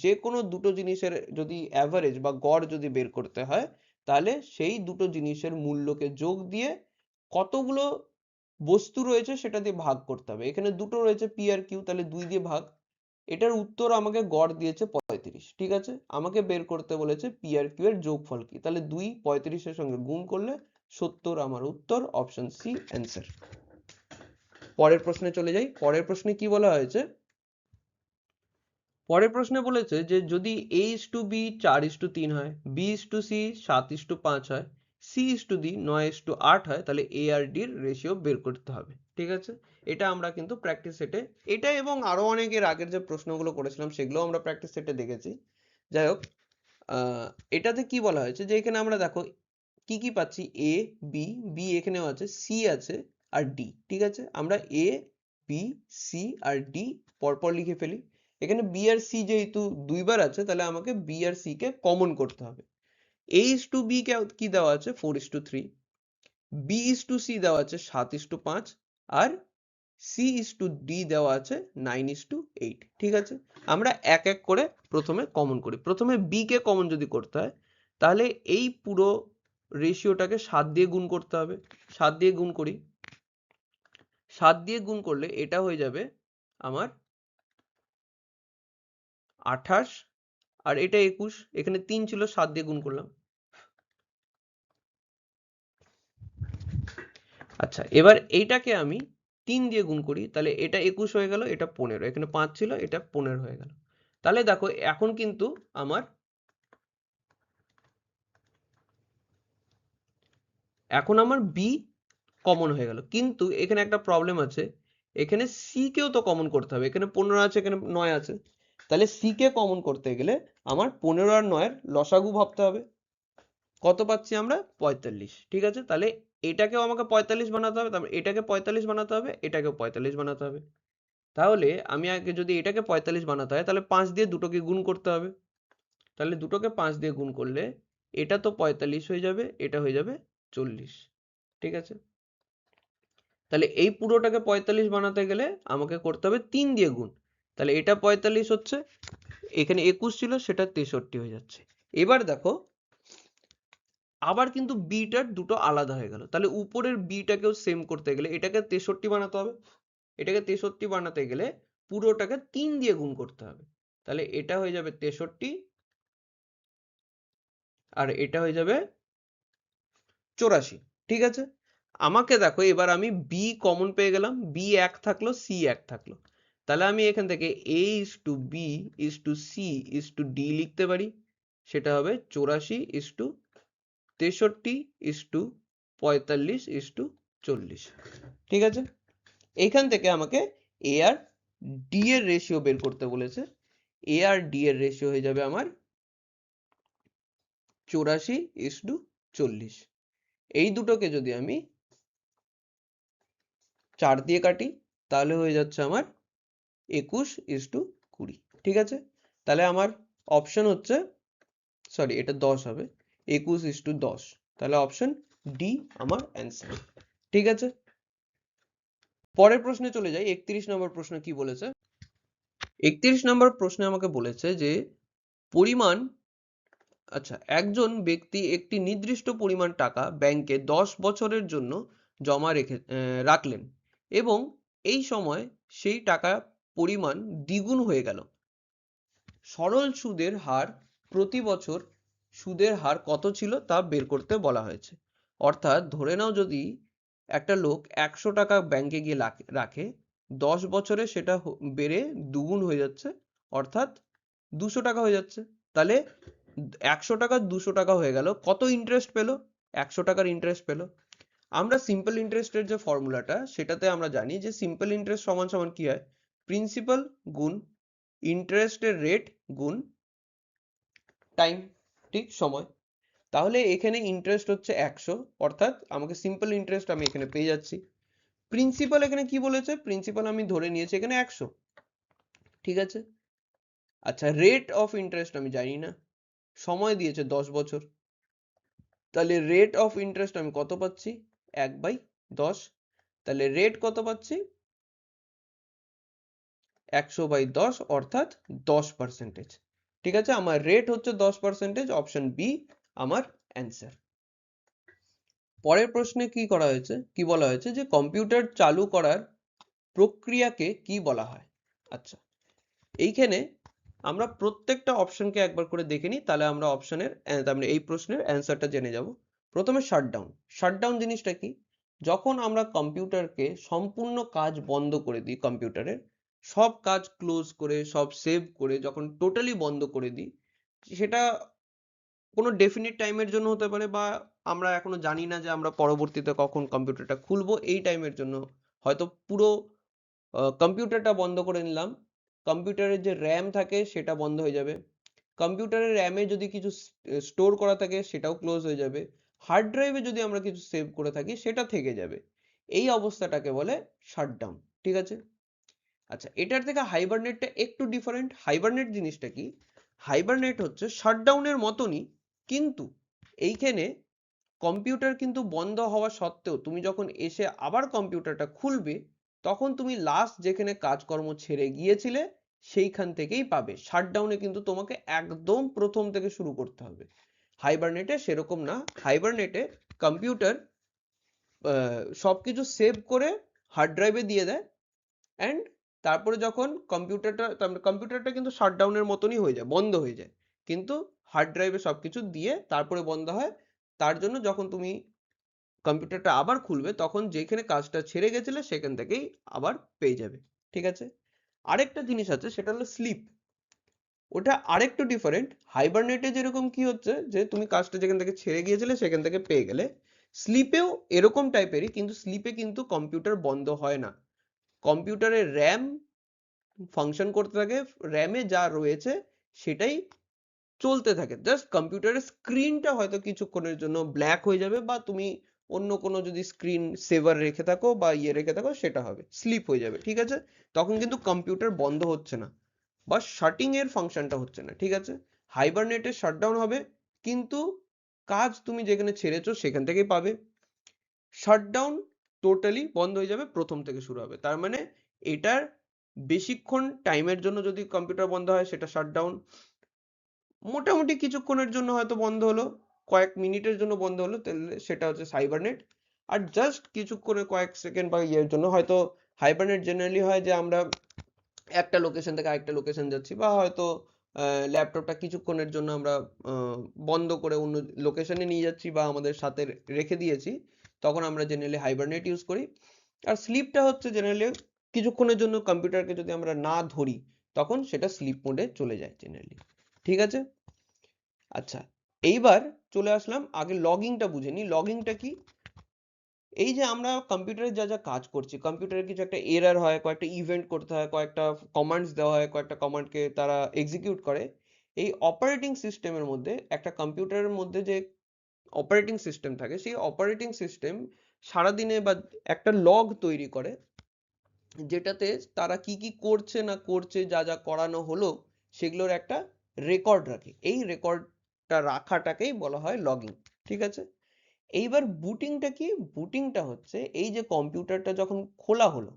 যে কোনো দুটো জিনিসের যদি অ্যাভারেজ বা গড় যদি বের করতে হয় তাহলে সেই দুটো জিনিসের মূল্যকে যোগ দিয়ে কতগুলো বস্তু রয়েছে সেটা দিয়ে ভাগ করতে হবে। এখানে দুটো রয়েছে পিআরকিউ, তাহলে 2 দিয়ে ভাগ। এটার উত্তর আমাকে গড় দিয়েছে 35। ঠিক আছে, আমাকে বের করতে বলেছে পিআরকিউ এর যোগফল কি, তাহলে 2 35-এর সঙ্গে গুণ করলে 70 আমার উত্তর, অপশন সি অ্যান্সার। পরের প্রশ্নে চলে যাই। পরের প্রশ্নে কি বলা হয়েছে? পরের প্রশ্নে বলেছে যে যদি A:B 4:3 হয়, B:C 7:5 হয়, C:D 9:8 হয়, তাহলে A আর D এর রেশিও বের করতে হবে। ঠিক আছে, এটা আমরা কিন্তু প্র্যাকটিস সেটে, এটা এবং আরো অনেকের আগের যে প্রশ্নগুলো করেছিলাম সেগুলো আমরা প্র্যাকটিস সেটে দেখেছি। যাই হোক, এটাতে কি বলা হয়েছে যে এখানে আমরা দেখো কি কি পাচ্ছি, A, B, B এখানেও আছে, C আছে আর D। ঠিক আছে, আমরা A, B, C R D পরপর লিখে ফেলি। এখানে B আর C যেহেতু দুইবার আছে তাহলে আমাকে B আর C কে কমন করতে হবে। A:B কে কি দেওয়া আছে 4:3, B:C দেওয়া আছে 7:5 আর C:D দেওয়া আছে 9:8। ঠিক আছে, আমরা এক এক করে প্রথমে কমন করি। প্রথমে B কে কমন যদি করতে হয় তাহলে এই পুরো রেশিওটাকে 7 দিয়ে গুণ করতে হবে। 7 দিয়ে গুণ করি, 7 দিয়ে গুণ করলে এটা হয়ে যাবে আমার 28 আর এটা 21, এখানে 3 ছিল 7 দিয়ে গুণ করলাম। আচ্ছা, এবার এইটাকে আমি 3 দিয়ে গুণ করি, তাহলে এটা 21 হয়ে গেল, এটা 15, এখানে 5 ছিল, এটা 15 হয়ে গেল। তাহলে দেখো এখন কিন্তু আমার এখন আমার বি কমন হয়ে গেল, কিন্তু এখানে একটা প্রবলেম আছে, এখানে সি কেও তো কমন করতে হবে, এখানে 15 আছে এখানে 9 আছে, তাহলে সি কে কমন করতে গেলে আমার 15 আর 9 এর লসাগু ভাবতে হবে। কত পাচ্ছি আমরা? 45। ঠিক আছে, তাহলে এটাকেও আমাকে 45 বানাতে হবে, তারপর এটাকে 45 বানাতে হবে, এটাকেও 45 বানাতে হবে। তাহলে আমি আগে যদি এটাকে 45 বানাতে হয়, তাহলে 5 দিয়ে দুটোকে গুণ করতে হবে। তাহলে দুটোকে 5 দিয়ে গুণ করলে এটা তো 45 হয়ে যাবে, এটা হয়ে যাবে 40। ঠিক আছে, তাহলে এই পুরোটাকে 45 বানাতে গেলে আমাকে করতে হবে 3 দিয়ে গুণ। তাহলে এটা 45 হচ্ছে, এখানে 21 ছিল সেটা 63 হয়ে যাচ্ছে। এবার দেখো আবার কিন্তু বিটার দুটো আলাদা হয়ে গেল, তাহলে উপরের বিটাকেও সেম করতে গেলে এটাকে 63 বানাতে হবে। এটাকে 63 বানাতে গেলে পুরোটাকে 3 দিয়ে গুণ করতে হবে। তাহলে এটা হয়ে যাবে 63 আর এটা হয়ে যাবে 84। ঠিক আছে, আমাকে দেখো এবার আমি বি কমন পেয়ে গেলাম, বি 1 থাকলো, সি 1 থাকলো, তাহলে আমি এখান থেকে a is to b is to c is to d লিখতে পারি। সেটা হবে 84 is to 63 is to 45 is to 40। ঠিক আছে, এইখান থেকে আমাকে a আর d এর রেশিও বের করতে বলেছে। a আর d এর রেশিও হয়ে যাবে আমার 84 is to 40। এই দুটোকে যদি আমি 4 দিয়ে কাটি তাহলে হয়ে যাচ্ছে আমার 21 is to 20। ঠিক আছে, তাহলে আমার অপশন হচ্ছে, সরি এটা 10 হবে, 21 is to 10, তাহলে অপশন ডি আমার অ্যান্সার। ঠিক আছে, পরের প্রশ্নে চলে যাই। 31 নম্বর প্রশ্ন কি বলেছে? 31 নম্বর প্রশ্নে আমাকে বলেছে যে পরিমাণ, আচ্ছা, একজন ব্যক্তি একটি নির্দিষ্ট পরিমাণ টাকা ব্যাংকে 10 বছরের জন্য জমা রাখলেন এবং এই সময় সেই টাকা পরিমাণ দ্বিগুণ হয়ে গেল। সরল সুদের হার প্রতি বছর সুদের হার কত ছিল তা বের করতে বলা হয়েছে। অর্থাৎ ধরে নাও যদি একটা লোক 100 টাকা ব্যাংকে গিয়ে রাখে, 10 বছরে সেটা বেড়ে দ্বিগুণ হয়ে যাচ্ছে, অর্থাৎ 200 টাকা হয়ে যাচ্ছে। তাহলে 100 টাকা 200 টাকা হয়ে গেল, কত ইন্টারেস্ট পেলো? 100 টাকার ইন্টারেস্ট পেলো। আমরা সিম্পল ইন্টারেস্টের যে ফর্মুলাটা সেটাতে আমরা জানি যে সিম্পল ইন্টারেস্ট সমান সমান কি হয়? প্রিন্সিপাল গুণ ইন্টারেস্টের রেট গুণ টাইম, ঠিক সময়। তাহলে এখানে ইন্টারেস্ট হচ্ছে 100, অর্থাৎ আমাকে সিম্পল ইন্টারেস্ট আমি এখানে পেয়ে যাচ্ছি। প্রিন্সিপাল এখানে কি বলেছে? প্রিন্সিপাল আমি ধরে নিয়েছি এখানে 100। ঠিক আছে, আচ্ছা, রেট অফ ইন্টারেস্ট আমি জানি না, সময় দিয়েছে 10 বছর, তাহলে রেট অফ ইন্টারেস্ট আমি কত পাচ্ছি? 1/10। তাহলে রেট কত পাচ্ছি? 100/10, অর্থাৎ 10%। ঠিক আছে, আমার রেট হচ্ছে 10%, অপশন বি আমার অ্যান্সার। পরের প্রশ্নে কি করা হয়েছে, কি বলা হয়েছে যে কম্পিউটার চালু করার প্রক্রিয়াকে কি বলা হয়? আচ্ছা, এইখানে আমরা প্রত্যেকটা অপশনকে একবার করে দেখে নিই, তাহলে আমরা অপশনের তারপরে এই প্রশ্নের অ্যান্সারটা জেনে যাব। প্রথমে শাটডাউন। শাটডাউন জিনিসটা কি? যখন আমরা কম্পিউটারকে সম্পূর্ণ কাজ বন্ধ করে দিই, কম্পিউটারের সব কাজ ক্লোজ করে সব সেভ করে যখন টোটালি বন্ধ করে দিই, সেটা কোনো ডেফিনিট টাইমের জন্য হতে পারে, বা আমরা এখনো জানি না যে আমরা পরবর্তীতে কখন কম্পিউটারটা খুলবো, এই টাইমের জন্য হয়তো পুরো কম্পিউটারটা বন্ধ করে নিলাম। কম্পিউটারের যে র্যাম থাকে সেটা বন্ধ হয়ে যাবে, কম্পিউটারের র্যামে যদি কিছু স্টোর করা থাকে সেটাও ক্লোজ হয়ে যাবে, হার্ড ড্রাইভে যদি আমরা কিছু সেভ করে থাকি সেটা থেকে যাবে। এই অবস্থাটাকে বলে শাটডাউন। ঠিক আছে, আচ্ছা, এটার থেকে হাইবারনেটটা একটু ডিফারেন্ট। হাইবারনেট জিনিসটা কি? হাইবারনেট হচ্ছে শাটডাউনের মতনই, কিন্তু এইখানে কম্পিউটার কিন্তু বন্ধ হওয়া সত্ত্বেও তুমি যখন এসে আবার কম্পিউটারটা খুলবে, তখন তুমি লাস্ট যেখানে কাজকর্ম ছেড়ে গিয়েছিলে সেইখান থেকেই পাবে। শাটডাউনে কিন্তু তোমাকে একদম প্রথম থেকে শুরু করতে হবে। হাইবারনেটে সেরকম না। হাইবারনেটে কম্পিউটার সবকিছু সেভ করে হার্ড ড্রাইভে দিয়ে দেয়, অ্যান্ড তারপরে যখন কম্পিউটারটা কিন্তু শাটডাউনের মতনই হয়ে যায়, বন্ধ হয়ে যায়, কিন্তু হার্ড ড্রাইভে সবকিছু দিয়ে তারপরে বন্ধ হয়। তার জন্য যখন তুমি কম্পিউটারটা আবার খুলবে তখন যেখানে কাজটা ছেড়ে গেছিলে সেখান থেকেই আবার পেয়ে যাবে। ঠিক আছে, আরেকটা জিনিস আছে, সেটা হলো স্লিপ। ওটা আরেকটু ডিফারেন্ট। হাইবারনেটে যেরকম কি হচ্ছে যে তুমি কাজটা যেখান থেকে ছেড়ে গিয়েছিলে সেখান থেকে পেয়ে গেলে, স্লিপেও এরকম টাইপেরই, কিন্তু স্লিপে কিন্তু কম্পিউটার বন্ধ হয় না। কম্পিউটারে র্যাম ফাংশন করতে থাকে, র্যামে যা রয়েছে সেটাই চলতে থাকে। জাস্ট কম্পিউটারের স্ক্রিনটা হয়তো কিছুক্ষণের জন্য ব্ল্যাক হয়ে যাবে, বা তুমি অন্য কোনো যদি স্ক্রিন সেভার রেখে থাকো বা রেখে থাকো, সেটা হবে, স্লিপ হয়ে যাবে, ঠিক আছে? তখন কিন্তু কম্পিউটার বন্ধ হচ্ছে না, বা শাটিং এর ফাংশনটা হচ্ছে না, ঠিক আছে? হাইবারনেটে শাটডাউন হবে, কিন্তু কাজ তুমি যেখানে ছেড়েছো সেখান থেকেই পাবে। শাটডাউন টোটালি বন্ধ হয়ে যাবে, প্রথম থেকে শুরু হবে। তার মানে এটার বেশিক্ষণ টাইমের জন্য যদি কম্পিউটার বন্ধ হয় সেটা শাটডাউন, মোটামুটি কিছুক্ষণের জন্য হয়তো বন্ধ হলো, কয়েক মিনিটের জন্য বন্ধ হলো, তাহলে সেটা হচ্ছে সাইবারনেট। আর জাস্ট কিছুক্ষণের কয়েক সেকেন্ড বা ইয়ের জন্য হয়তো হাইবারনেট জেনারেলি হয় যে আমরা একটা লোকেশন থেকে আরেকটা লোকেশন যাচ্ছি, বা হয়তো ল্যাপটপটা কিছুক্ষণের জন্য আমরা বন্ধ করে অন্য লোকেশনে নিয়ে যাচ্ছি বা আমাদের সাথে রেখে দিয়েছি, তখন আমরা জেনারেলি হাইবারনেট ইউজ করি। আর স্লিপটা হচ্ছে জেনারেলি কিছুক্ষণের জন্য কম্পিউটারকে যদি আমরা না ধরি, তখন সেটা স্লিপ মোডে চলে যায় জেনারেলি, ঠিক আছে? আচ্ছা, এইবার চলে আসলাম, আগে লগিংটা বুঝে নি। লগিংটা কি? এই যে আমরা কম্পিউটারে যা যা কাজ করছি, কম্পিউটারে কিছু একটা এরর হয়, কয়েকটা ইভেন্ট করতে হয়, কয়েকটা কমান্ডস দেওয়া হয়, কয়েকটা কমান্ডকে তারা এক্সিকিউট করে। এই অপারেটিং সিস্টেমের মধ্যে, একটা কম্পিউটারের মধ্যে যে অপারেটিং সিস্টেম থাকে, সেই অপারেটিং সিস্টেম সারাদিনে বা একটা লগ তৈরি করে, যেটাতে তারা কি কি করছে না করছে, যা যা করানো হলো, সেগুলোর একটা রেকর্ড রাখে। এই রেকর্ডটা রাখাটাকেই বলা হয় লগিং, ঠিক আছে? এইবার বুটিংটা কি? বুটিংটা হচ্ছে এই যে কম্পিউটারটা যখন খোলা হলো,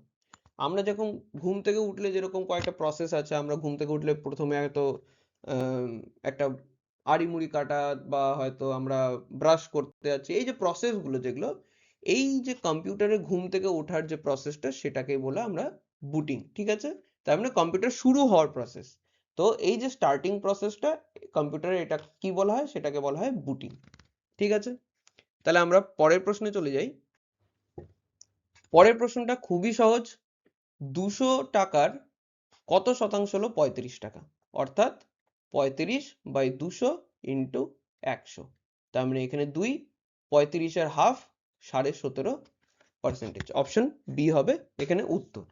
আমরা যখন ঘুম থেকে উঠলে যেরকম কয়েকটা প্রসেস আছে, আমরা ঘুম থেকে উঠলে প্রথমে হয়তো একটা আড়িমুড়ি কাটা, বা হয়তো আমরা ব্রাশ করতে যাচ্ছি, এই যে প্রসেসগুলো যেগুলো, এই যে কম্পিউটারে ঘুম থেকে ওঠার যে প্রসেসটা, সেটাকেই বলে আমরা বুটিং, ঠিক আছে? তার মানে কম্পিউটার শুরু হওয়ার প্রসেস। তো এই যে স্টার্টিং প্রসেসটা কম্পিউটারে, এটা কি বলা হয়? সেটাকে বলা হয় বুটিং, ঠিক আছে? তাহলে আমরা পরের প্রশ্নে চলে যাই। পরের প্রশ্নটা খুবই সহজ। 200 টাকার কত শতাংশ হলো 35 টাকা? অর্থাৎ 35/200 ইন্টু 100। তার মানে এখানে 2, 35 এর হাফ 17.5%। অপশন বি হবে এখানে উত্তর।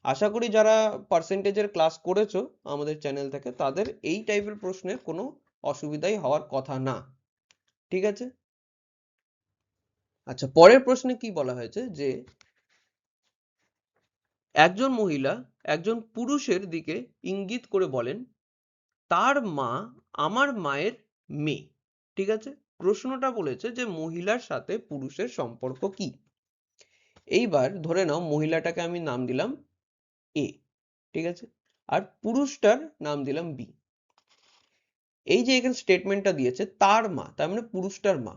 আশা করি যারা পার্সেন্টেজের ক্লাস করেছো আমাদের চ্যানেল থেকে, তাদের এই টাইপের প্রশ্নের কোনো অসুবিধাই হওয়ার কথা না, ঠিক আছে? আচ্ছা, পরের প্রশ্নে কি বলা হয়েছে যে একজন মহিলা একজন পুরুষের দিকে ইঙ্গিত করে বলেন, তার মা আমার মায়ের মেয়ে, ঠিক আছে? প্রশ্নটা বলেছে যে মহিলার সাথে পুরুষের সম্পর্ক কি? এইবার ধরে নাও মহিলাটাকে আমি নাম দিলাম এ, ঠিক আছে? আর পুরুষটার নাম দিলাম বি। এই যে এখানে স্টেটমেন্টটা দিয়েছে তার মা, তার মানে পুরুষটার মা।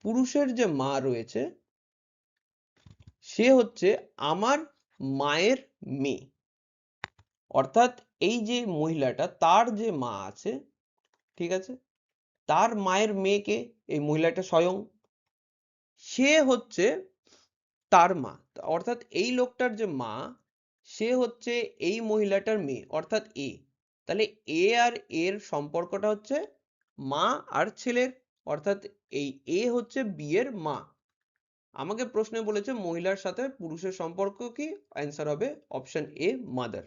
পুরুষের যে মা রয়েছে, সে হচ্ছে আমার মায়ের মেয়ে। অর্থাৎ এই যে মহিলাটা, তার যে মা আছে, ঠিক আছে, তার মায়ের মেয়েকে, এই মহিলাটা স্বয়ং, সে হচ্ছে তার মা। অর্থাৎ এই লোকটার যে মা, সে হচ্ছে এই মহিলাটার মেয়ে, অর্থাৎ এ। তাহলে এ আর এর সম্পর্কটা হচ্ছে মা আর ছেলের, অর্থাৎ এই এ হচ্ছে বি এর মা। আমাকে প্রশ্নে বলেছে মহিলার সাথে পুরুষের সম্পর্ক কি? অ্যান্সার হবে অপশন এ, মাদার,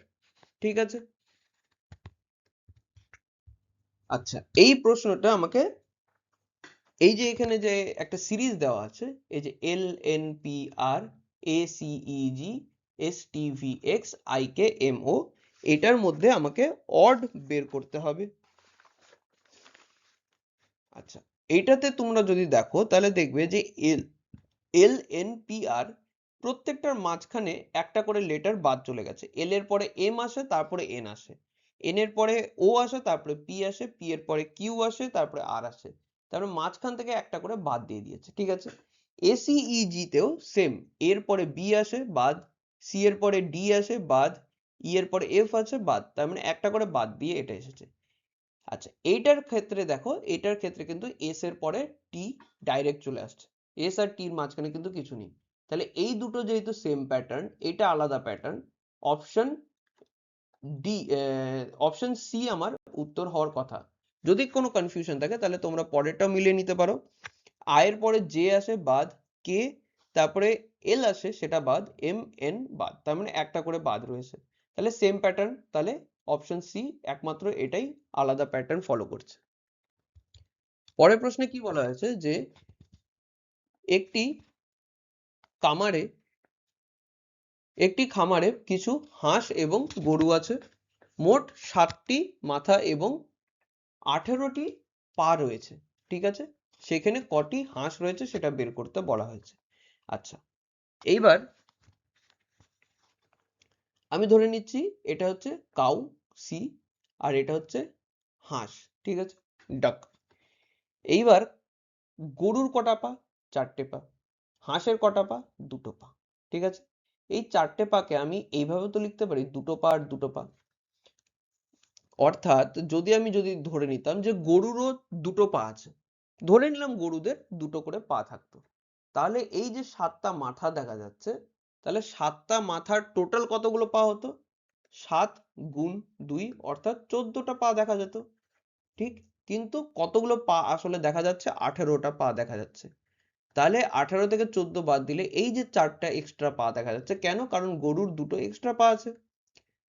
ঠিক আছে? আচ্ছা, এই প্রশ্নটা আমাকে, এই যে এখানে যে একটা সিরিজ দেওয়া আছে, এই যে LNPR ACEG STVX IKMO, এটার মধ্যে আমাকে অড বের করতে হবে। আচ্ছা, এইটাতে তোমরা যদি দেখো তাহলে দেখবে যে LNPR প্রত্যেকটার মাঝখানে একটা করে লেটার বাদ চলে গেছে। এল এর পরে এম আসে, তারপরে এন আসে, এন এর পরে ও আসে, তারপরে পি আসে, পি এর পরে কিউ আসে, তারপরে আর আসে। তারপরে মাঝখান থেকে একটা করে বাদ দিয়ে দিয়েছে, ঠিক আছে? এসিইজি তেও সেম, এর পরে বি আসে বাদ, সি এর পরে ডি আসে বাদ, ই এর পরে এফ আছে বাদ, তার মানে একটা করে বাদ দিয়ে এটা এসেছে। আচ্ছা, এইটার ক্ষেত্রে দেখো, এটার ক্ষেত্রে কিন্তু এস এর পরে টি ডাইরেক্ট চলে আসছে, এস আর টির মাঝখানে কিন্তু কিছু নেই। তাহলে এই দুটো যেহেতু সেম প্যাটার্ন, এটা আলাদা pattern, option D, option C আমার উত্তর হওয়ার কথা। যদি কোনো কনফিউশন থাকে তাহলে তোমরা পরেরটা মিলিয়ে নিতে পারো। আয়ের পরে জে আসে বাদ, কে তারপরে এল আসে সেটা বাদ, এম এন বাদ, তার মানে একটা করে বাদ রয়েছে। তাহলে সেম প্যাটার্ন, তাহলে অপশন সি একমাত্র এটাই আলাদা প্যাটার্ন ফলো করছে। পরের প্রশ্নে কি বলা হয়েছে যে একটি কামারে কিছু হাঁস এবং গরু আছে, মোট 7টি মাথা এবং 18টি পা রয়েছে, ঠিক আছে? সেখানে কটি হাঁস রয়েছে সেটা বের করতে বলা হয়েছে। আচ্ছা, এইবার আমি ধরে নিচ্ছি এটা হচ্ছে কাউ, সি, আর এটা হচ্ছে হাঁস, ঠিক আছে, ডাক। এইবার গরুর কটা পা? 4টে পা। হাঁসের কটা পা? 2টো পা, ঠিক আছে? এই 4টে পাকে আমি এইভাবে তো লিখতে পারি 2টো পা আর 2টো পা। অর্থাৎ যদি ধরে নিতাম যে গরুরও 2টো পা আছে, ধরে নিলাম গরুদের 2টো করে পা থাকতো, তাহলে এই যে 7টা মাথা দেখা যাচ্ছে, তাহলে 7টা মাথার টোটাল কতগুলো পা হতো? 7 গুণ 2 অর্থাৎ 14টা পা দেখা যেত, ঠিক? কিন্তু কতগুলো পা আসলে দেখা যাচ্ছে? 18টা পা দেখা যাচ্ছে। তাহলে 18 থেকে 14 বাদ দিলে এই যে 4টা এক্সট্রা পা দেখা যাচ্ছে, কেন? কারণ গরুর 2টো এক্সট্রা পা আছে।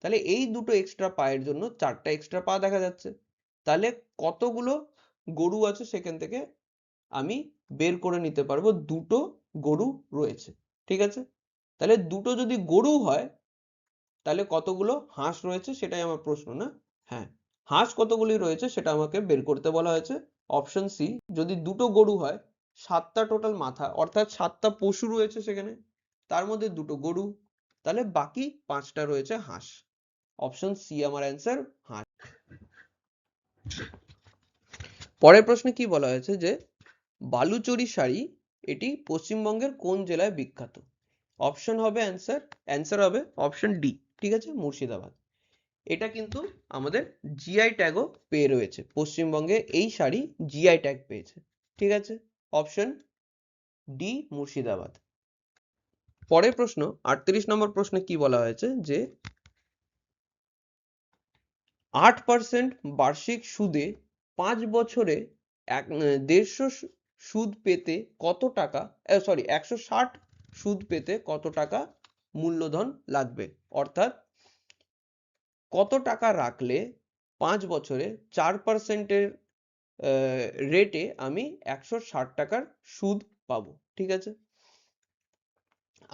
তাহলে এই 2টো এক্সট্রা পায়ের জন্য 4টা এক্সট্রা পা দেখা যাচ্ছে। তাহলে কতগুলো গরু আছে সেখান থেকে আমি বের করে নিতে পারবো 2টো গরু রয়েছে, ঠিক আছে? তাহলে 2টো যদি গরু হয় তাহলে কতগুলো হাঁস রয়েছে সেটাই আমার প্রশ্ন, না? হ্যাঁ, হাঁস কতগুলি রয়েছে সেটা আমাকে বের করতে বলা হয়েছে। অপশন সি, যদি 2টো গরু হয়, 7টা টোটাল মাথা অর্থাৎ 7টা পশু রয়েছে সেখানে, তার মধ্যে 2টো গরু, তাহলে বাকি 5টা রয়েছে হাঁস। অপশন সি আমার অ্যান্সার, হাঁস। পরের প্রশ্নে কি বলা হয়েছে যে বালুচরী শাড়ি এটি পশ্চিমবঙ্গের কোন জেলায় বিখ্যাত? অপশন হবে অ্যান্সার হবে অপশন ডি, ঠিক আছে, মুর্শিদাবাদ। এটা কিন্তু আমাদের জিআই ট্যাগও পেয়ে রয়েছে, পশ্চিমবঙ্গে এই শাড়ি জিআই ট্যাগ পেয়েছে, ঠিক আছে, অপশন ডি মুর্শিদাবাদ। পরের প্রশ্ন 38 নম্বর প্রশ্নে কি বলা হয়েছে যে 8% বার্ষিক সুদে 5 বছরে 150 সুদ পেতে কত টাকা, 160 সুদ পেতে কত টাকা মূলধন লাগবে? অর্থাৎ কত টাকা রাখলে 5 বছরে 4%-এর রেটে আমি 160 টাকার সুদ পাবো, ঠিক আছে?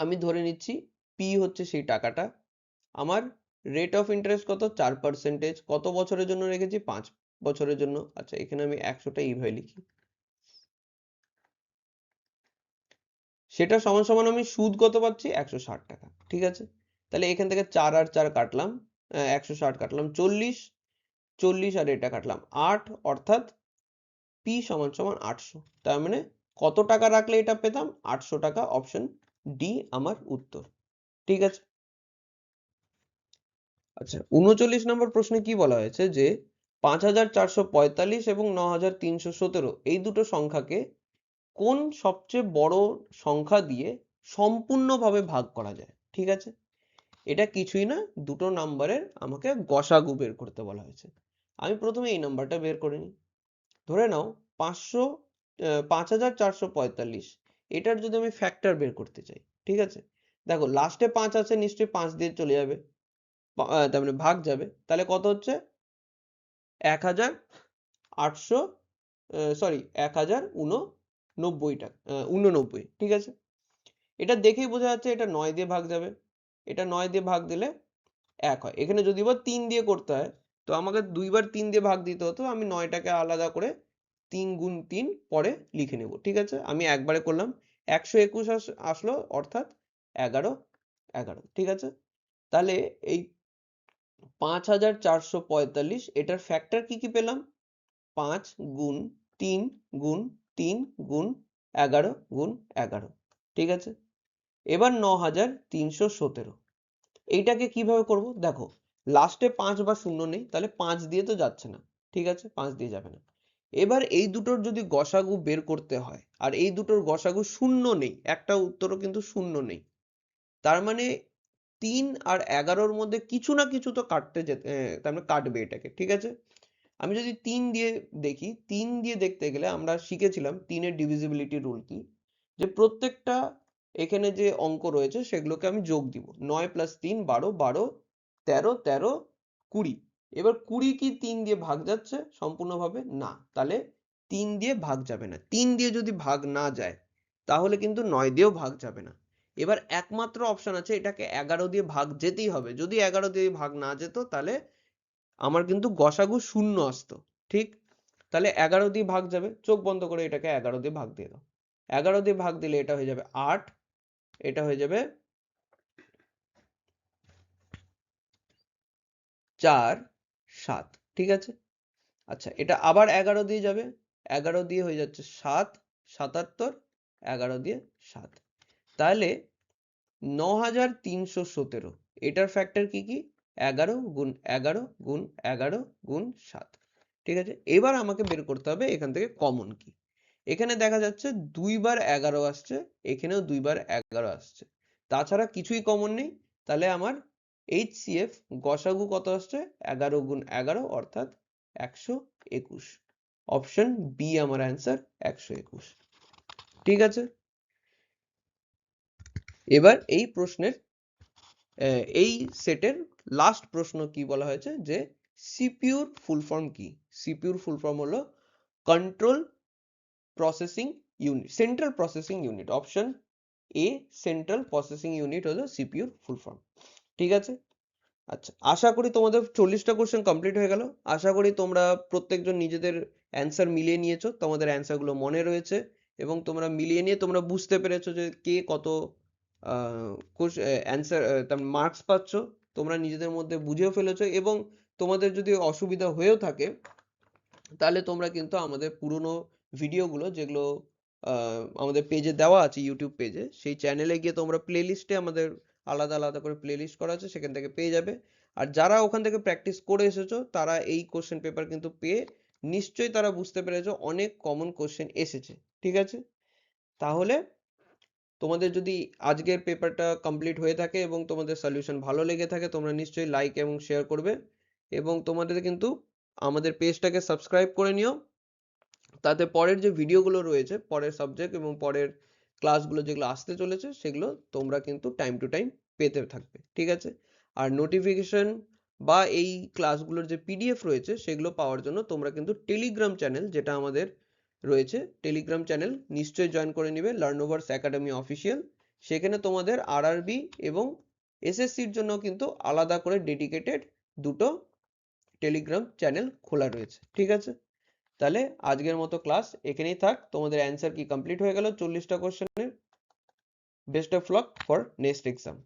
আমি ধরে নিচ্ছি পি হচ্ছে সেই টাকাটা, আমার রেট অফ ইন্টারেস্ট কত? 4%, কত বছরের জন্য রেখেছি? 5 বছরের জন্য। আচ্ছা, এখানে আমি 100টা এইভাবে লিখি, সেটা সমান সমান আমি সুদ কত পাচ্ছি? 160 টাকা, ঠিক আছে? তাহলে এখান থেকে 4 আর 4 কাটলাম, 160 কাটলাম 40, 40 আর এটা কাটলাম 8, অর্থাৎ পি সমান সমান 800। তার মানে কত টাকা রাখলে এটা পেতাম? 800 টাকা। অপশন ডি আমার উত্তর, ঠিক আছে? আচ্ছা, 39 নম্বর প্রশ্নে কি বলা হয়েছে যে 5445 এবং 9317 এই দুটো সংখ্যাকে কোন সবচেয়ে বড় সংখ্যা দিয়ে সম্পূর্ণভাবে ভাগ করা যায়, ঠিক আছে? এটা কিছুই না, দুটো নাম্বারের আমাকে গসাগু বের করতে বলা হয়েছে। আমি প্রথমে এই নাম্বারটা বের করে নিই। ধরে নাও 5445, এটার যদি আমি ফ্যাক্টর বের করতে চাই, ঠিক আছে? দেখো লাস্টে 5 আছে, নিশ্চয়ই 5 দিয়ে চলে যাবে, তার মানে ভাগ যাবে, তাহলে কত হচ্ছে? 1800, 1089 টাকা, 89, ঠিক আছে? এটা দেখেই বোঝা যাচ্ছে এটা 9 দিয়ে ভাগ যাবে, এটা 9 দিয়ে ভাগ দিলে 1 হয়। এখানে যদি বা 3 দিয়ে করতে হয় তো আমাকে 2বার 3 দিয়ে ভাগ দিতে হতো, আমি 9টাকে আলাদা করে 3 গুণ 3 পরে লিখে নেব, ঠিক আছে? আমি একবারে করলাম, 121 আসলো, অর্থাৎ 11, 11, ঠিক আছে? তাহলে এই 5445 এটার ফ্যাক্টর কি কি পেলাম? 5 গুণ 3 গুণ 3 গুণ 11 গুণ 11, ঠিক আছে? এবার 9317, এইটাকে কিভাবে করব? দেখো লাস্টে 5 বা 0 নেই, তাহলে 5 দিয়ে তো যাচ্ছে না, ঠিক আছে, 5 দিয়ে যাবে না। এবার এই দুটোর যদি গসাগু বের করতে হয়, আর এই দুটোর গসাগু 0 নেই, একটা উত্তরও কিন্তু 0 নেই, তার মানে 3 আর 11-র মধ্যে কিছু না কিছু তো কাটতে যেতে, তার মানে কাটবে এটাকে, ঠিক আছে? আমি যদি 3 দিয়ে দেখি, 3 দিয়ে দেখতে গেলে আমরা শিখেছিলাম 3 এর ডিভিজিবিলিটি রুল কি, যে প্রত্যেকটা এখানে যে অঙ্ক রয়েছে সেগুলোকে আমি যোগ দিব। 9 প্লাস 3 12, 12 13, 13 20। এবার 20 কি 3 দিয়ে ভাগ যাচ্ছে সম্পূর্ণভাবে? না, তাহলে 3 দিয়ে ভাগ যাবে না। 3 দিয়ে যদি ভাগ না যায় তাহলে কিন্তু 9 দিয়েও ভাগ যাবে না। এবার একমাত্র অপশন আছে, এটাকে 11 দিয়ে ভাগ যেতেই হবে। যদি 11 দিয়ে ভাগ না যেত তাহলে আমার কিন্তু গসাগু 0 আসতো। ঠিক? তাহলে 11 দিয়ে ভাগ যাবে, চোখ বন্ধ করে এটাকে 11 দিয়ে ভাগ দিয়ে দাও। 11 দিয়ে ভাগ দিলে এটা হয়ে যাবে 8, এটা হয়ে যাবে 4 7। ঠিক আছে? আচ্ছা, এটা আবার 11 দিয়ে যাবে, 11 দিয়ে হয়ে যাচ্ছে 7 77, 11 দিয়ে 7। তাহলে 9317, এটার ফ্যাক্টর কি কি? 11 গুণ 11 গুণ 11 গুণ 7। ঠিক আছে? এবার আমাকে বের করতে হবে এখান থেকে কমন কি। এখানে দেখা যাচ্ছে 2 বার 11 আসছে, এখানেও 2 বার 11 আসছে, তাছাড়া কিছুই কমন নেই। তাহলে আমার HCF গসাগু কত আসছে? 11 গুণ 11 অর্থাৎ 121। অপশন বি আমার অ্যান্সার 121। ঠিক আছে? এবার এই প্রশ্নের এই সেটের লাস্ট প্রশ্ন কি বলা হয়েছে, যে সিপিইউর ফুল ফর্ম কি? সিপিইউর ফুল ফর্ম হলো control processing unit, central processing unit. Option a central processing unit হলো সিপিইউর ফুল ফর্ম। ঠিক আছে? আচ্ছা, আশা করি তোমাদের 40টা কোশ্চেন কমপ্লিট হয়ে গেল। আশা করি তোমরা প্রত্যেকজন নিজেদের অ্যান্সার মিলিয়ে নিয়েছো, তোমাদের অ্যান্সারগুলো মনে রয়েছে এবং তোমরা মিলিয়ে নিয়ে তোমরা বুঝতে পেরেছো যে কে কত অ্যান্সার মার্কস পাচ্ছ, তোমরা নিজেদের মধ্যে বুঝেও ফেলেছো। এবং তোমাদের যদি অসুবিধা হয়েও থাকে তাহলে তোমরা কিন্তু আমাদের পুরনো ভিডিওগুলো, যেগুলো আমাদের পেজে দেওয়া আছে, ইউটিউব পেজে, সেই চ্যানেলে গিয়ে তোমরা প্লেলিস্টে আমাদের আলাদা আলাদা করে প্লেলিস্ট করা আছে, সেখান থেকে পেয়ে যাবে। আর যারা ওখান থেকে প্র্যাকটিস করে এসেছো তারা এই কোশ্চেন পেপার কিন্তু পেয়ে নিশ্চয়ই তারা বুঝতে পেরেছো অনেক কমন কোশ্চেন এসেছে। ঠিক আছে? তাহলে তোমাদের যদি আজকের পেপারটা কমপ্লিট হয়ে থাকে এবং তোমাদের সলিউশন ভালো লেগে থাকে, তোমরা নিশ্চয়ই লাইক এবং শেয়ার করবে এবং তোমাদের কিন্তু আমাদের পেজটাকে সাবস্ক্রাইব করে নিও। তাতে পরের যে ভিডিওগুলো রয়েছে, পরের সাবজেক্ট এবং পরের ক্লাসগুলো যেগুলো আসতে চলেছে, সেগুলো তোমরা কিন্তু টাইম টু টাইম পেতে থাকবে। ঠিক আছে? আর নোটিফিকেশন বা এই ক্লাসগুলোর যে পিডিএফ রয়েছে সেগুলো পাওয়ার জন্য তোমরা কিন্তু টেলিগ্রাম চ্যানেল, যেটা আমাদের রয়েছে, টেলিগ্রাম চ্যানেল নিশ্চয়ই জয়েন করে নিবে, লার্নোভার্স একাডেমি অফিসিয়াল। সেখানে তোমাদের আরআরবি এবং এসএসসির জন্য কিন্তু আলাদা করে ডেডিকেটেড দুটো টেলিগ্রাম চ্যানেল খোলা রয়েছে। ঠিক আছে? তাহলে আজকের মতো ক্লাস এখানেই থাক। তোমাদের অ্যান্সার কি কমপ্লিট হয়ে গেল 40টা কোশ্চেনের। Best of luck for next exam.